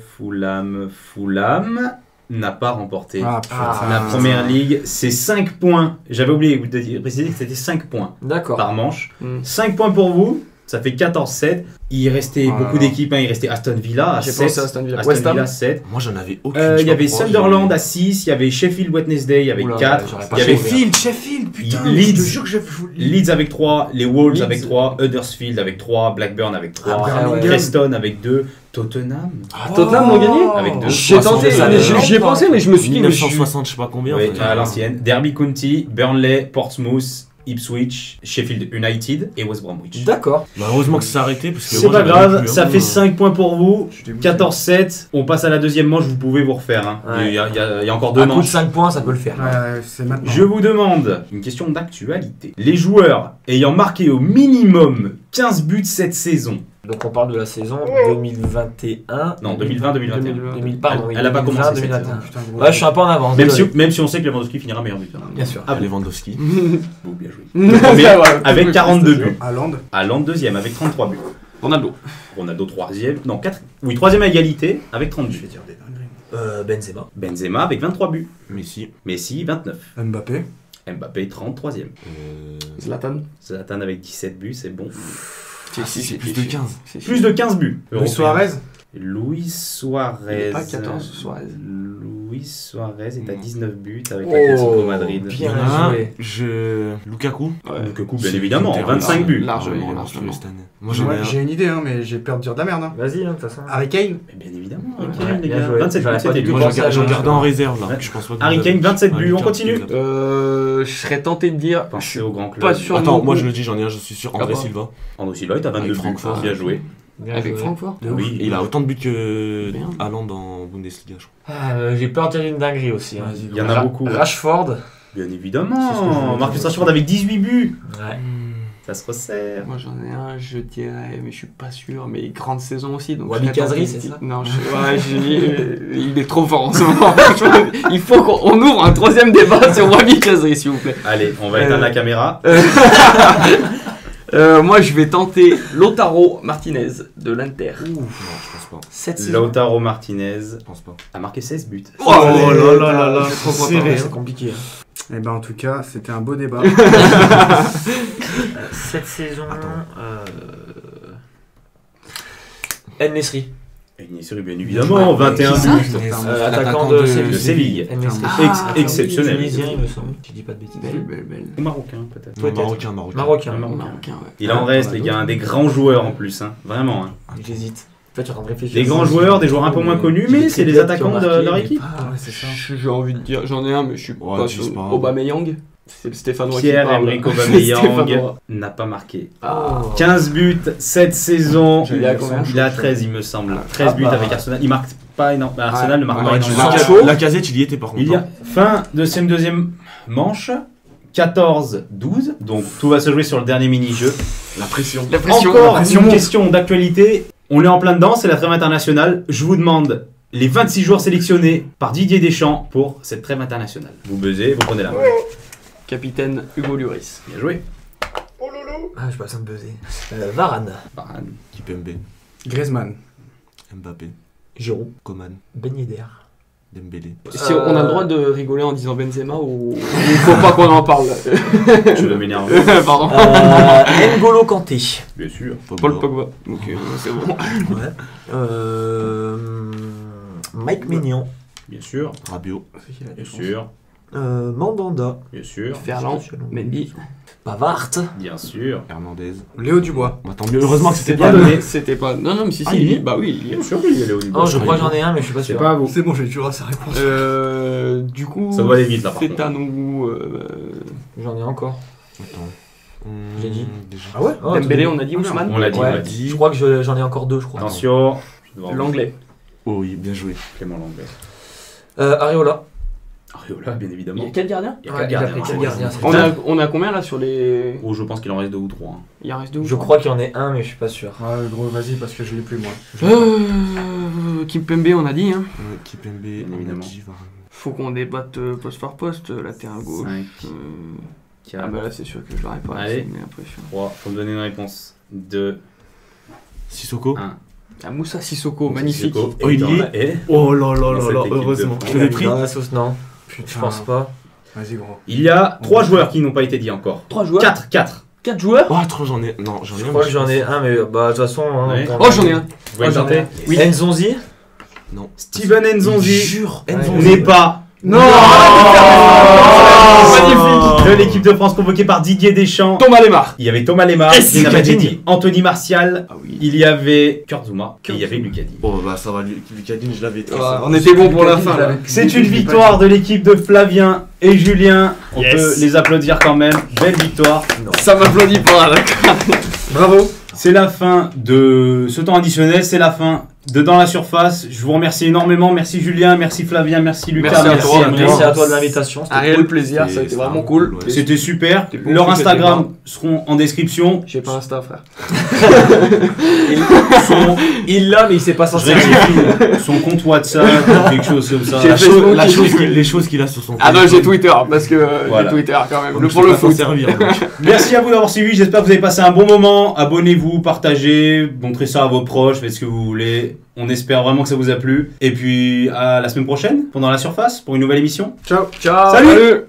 n'a pas remporté. Ah, putain. La première ligue, c'est 5 points. J'avais oublié de préciser que c'était 5 points D'accord. par manche. Mm. 5 points pour vous, ça fait 14-7. Il restait Oh là beaucoup là. d'équipes. Il restait Aston Villa à J'ai 7. pensé à Aston Villa. Aston West Ham. Villa 7. Moi, j'en avais aucune. Il y avait Sunderland à 6. Il y avait Sheffield Wednesday avec Oula, 4. j'aurais Il pas y avait trouvé. Sheffield, putain. Leeds. Je te jure que j'ai. Leeds avec 3. Les Wolves Leeds. avec 3. Huddersfield avec 3. Blackburn avec 3. Birmingham. Preston avec 2. Tottenham Tottenham l'ont gagné avec 2. J'ai tenté, ça, mais les j'y ai gens, pensé, mais je me suis dit, mais je suis. 1960, je sais pas combien. Oui, enfin, à l'ancienne. Derby County, Burnley, Portsmouth, Ipswich, Sheffield United et West Bromwich. D'accord. Bah, heureusement que c'est arrêté. Parce que C'est moi, pas j'en avais grave, plus, ça hein. fait 5 points pour vous. Je suis dégoûté. 14-7. On passe à la deuxième manche, vous pouvez vous refaire. Hein. Ouais. Il y a encore 2 Un coup de manches. 5 points, ça peut le faire. Ouais, c'est maintenant. Je vous demande une question d'actualité. Les joueurs ayant marqué au minimum 15 buts cette saison. Donc on parle de la saison 2021. Non, 2020-2021. 2000, pardon, oui, Elle a pas commencé cette 2021. saison. Putain, gros. Ouais, je suis un peu en avance. Même désolé. si on sait que Lewandowski finira meilleur buteur. Bien sûr. Ah bon. Lewandowski. Bon, bien joué. Premier, avec 42 buts. Haaland. Haaland deuxième avec 33 buts. Ronaldo. Ronaldo troisième. Non, 4. Oui, troisième à égalité avec 30 Je vais buts. dire des dingueries. Benzema. Benzema avec 23 buts. Messi. Messi 29. Mbappé. Mbappé 33e. Zlatan. Zlatan avec 17 buts, c'est bon. C'est plus de 15. Plus de 15 buts. Luis Européens. Suarez. Luis Suarez. Il est pas 14, Suarez. Luis Suarez est à Non. 19 buts avec Oh, l'Atlético Madrid. Il y bien en a un, joué. Lukaku. Lukaku, bien évidemment, 25 buts. Largement, Ouais, largement. cette année. Moi, j'en ai Moi, un. j'ai une idée, hein, mais j'ai peur de dire de la merde. Hein. Vas-y, hein, de toute façon. Harry Kane. Mais bien évidemment, Ouais, Harry Kane, les bien gars. joué. 27 buts, J'aurais pas c'était du lui. tout Moi, pensé à je regardais en Lukaku. réserve là. Ouais. Je pense pas que Harry vous Kane, avez- 27 buts, on Lucas, continue. Lucas. Je serais tenté de dire. Je Pensez suis au grand club. pas sûr. Attends, non moi plus. je le dis, j'en ai un, je suis sûr. Ah André bah. Silva. André Silva est à 22 Avec buts. Francfort. Bien joué. Bien Avec joué. Francfort. Oui, Il a autant de buts que Bien. Haaland en Bundesliga, je crois. J'ai peur de dire une dinguerie aussi. hein. Vas-y, Il y en a beaucoup. Rashford. Bien C'est ce que je évidemment. voulais Marcus dire. Rashford avec 18 buts. Ouais. Ça se resserre. Moi j'en ai un, je dirais, mais je suis pas sûr, mais grande saison aussi. Donc Wabi je serais tenté Kazri, de c'est dire- ça Non, il est trop fort en ce moment. Il faut qu'on ouvre un troisième débat sur Wabi Kazri, s'il vous plaît. Allez, on va éteindre la caméra. Moi je vais tenter Lautaro Martinez de l'Inter. Non, je pense pas. Cette saison. Lautaro Martinez Je pense pas. a marqué 16 buts. Oh là là là là, c'est trop c'est content. serré. C'est compliqué. Eh ben, en tout cas, c'était un beau débat. Cette saison. Attends. El-Nesri. Et une série, bien évidemment, 21 Qui ça buts. Attaquant de de Séville. Séville. El-Nesri. Exceptionnel. Tunisien, il me semble. Je dis pas de bêtises. Belle. Ou marocain, peut-être. Peut-être. Marocain. Marocain. Marocain, ouais. Il en reste, les gars, des grands joueurs en plus. Hein. Vraiment. Hein. J'hésite. En fait, je suis en train de réfléchir. Des grands joueurs, des joueurs un peu moins connus, mais c'est les attaquants de leur équipe. Ah, ouais, c'est ça. J'ai envie de dire. J'en ai un, mais je suis Ouais, pas dis sûr. pas. Aubameyang. C'est le Stéphanois qui Pierre-Emerick parle. Aubameyang Stéphanois. n'a pas marqué. Ah. 15 buts cette saison. Il est à combien Il est à 13, il me semble. 13 buts bah. avec Arsenal. Il marque pas énorme. Arsenal ne marque Ouais, pas ouais, énormément. tu Sancho. La casette, il y était par contre. Il y a fin de cette deuxième manche. 14-12. Donc tout va se jouer sur le dernier mini-jeu. La pression. La pression. Encore la une pression. question d'actualité. On est en plein dedans, c'est la trêve internationale. Je vous demande les 26 joueurs sélectionnés par Didier Deschamps pour cette trêve internationale. Vous buzzez, vous prenez la main. Capitaine Hugo Lloris. Bien joué. Ah, je suis pas besoin de buzzer. Varane. Varane. Kipembe. Griezmann. Mbappé. Giroud. Coman. Ben Yedder. Dembélé. Si on a le droit de rigoler en disant Benzema ou il faut pas qu'on en parle. Tu veux m'énerver. Pardon. N'Golo Kanté. Bien sûr. Paul Pogba. Ok, c'est bon. Ouais. Mike Maignan. Bien sûr. Rabiot. Bien sûr. Mandanda. Bien sûr. Ferland. Mendy. Pavard. Bien sûr. Hernandez. Léo Dubois. Bah, tant mieux. Heureusement que c'était bien pas donné. C'était pas. Non, non, mais si, Ah, si. il y est. Bah oui, il y est. Bien sûr qu'il y a Léo Dubois. Oh, je crois que j'en ai un, mais je suis pas C'est sûr. pas à vous. C'est bon, j'ai toujours sa réponse. Du coup. Ça doit aller vite, là, par C'est contre. à nous. J'en ai encore. Attends. J'ai dit. Déjà. Ah ouais Oh, Dembélé, tu- on a dit Ousmane. On l'a dit, on Ouais, l'a dit. je crois que j'en ai encore deux, je crois. Attention. Je dois L'anglais. Oh oui, bien joué. Clément Langlais. Areola. Areola, bien Il y évidemment. a 4 gardiens. Il y a Ouais, quatre il a gardiens. pris 4 gardiens. c'est On ça. a combien là sur les. Oh, je pense qu'il en reste 2 ou 3. Il en reste 2 ou Je trois crois qu'il y en ait un, mais je suis pas sûr. Ouais, gros, vas-y, parce que je l'ai plus, moi. Kimpembe, on a dit. Hein. Kipembe, Bien évidemment. Faut qu'on débatte poste par poste, latéral gauche. 5, Euh, 4, Ah bah là, c'est sûr que je l'aurais pas. Allez. C'est l'impression. 3. Faut me donner une réponse. 2, Sissoko. 1. Ah, Moussa Sissoko, magnifique. Oh, il y est. Oh là là Dans là cette là, équipe de heureusement. France. Je l'ai pris. Dans la sauce, non. Je pense pas. Vas-y, gros. Il y a 3 joueurs qui n'ont pas été dits encore. 3 joueurs 4. 4 joueurs Oh, attends, j'en ai. Non, j'en ai Je un. crois mais que j'en ai un, mais bah de toute façon. Hein, Ouais. on Oh, j'en ai un. Vous voulez j'en tenter ai. Oui. Nzonzi. Non. Steven Nzonzi Jure, Ouais. Nzonzi. n'est pas Non magnifique de l'équipe de France convoquée par Didier Deschamps. Thomas Lemar. Il y avait Thomas Lemar, Yes, il n'avait Lucas dit Anthony Martial, Ah oui. il y avait Kurt Zouma et il y avait Lucas Digne. Bon, bah ça va, Lucadine, je l'avais. On était bon pour la fin là. C'est une victoire de l'équipe de Flavien et Julien. On Yes. peut les applaudir quand même. Belle victoire. Ça m'applaudit pas là. Bravo. C'est la fin de ce temps additionnel. C'est la fin de Dans la Surface. Je vous remercie énormément. Merci Julien, merci Flavien, merci Lucas. Merci à toi. Merci à toi de l'invitation. Un réel plaisir, ça a été vraiment cool. C'était super. C'était bon, Leurs c'était Instagram seront en description. J'ai pas Insta, frère. Il l'a, mais il s'est pas Je censé. rectifie son compte WhatsApp, quelque chose comme ça. J'ai La Facebook, chose, j'ai- les choses qu'il a sur son Ah non, j'ai Twitter, parce que Voilà. j'ai Twitter quand même. Donc, Le je pour peux le pas t'en foot. servir, donc. Merci à vous d'avoir suivi, j'espère que vous avez passé un bon moment. Abonnez-vous, partagez, montrez ça à vos proches, faites ce que vous voulez. On espère vraiment que ça vous a plu. Et puis à la semaine prochaine, pendant la surface, pour une nouvelle émission. Ciao. Ciao. Salut.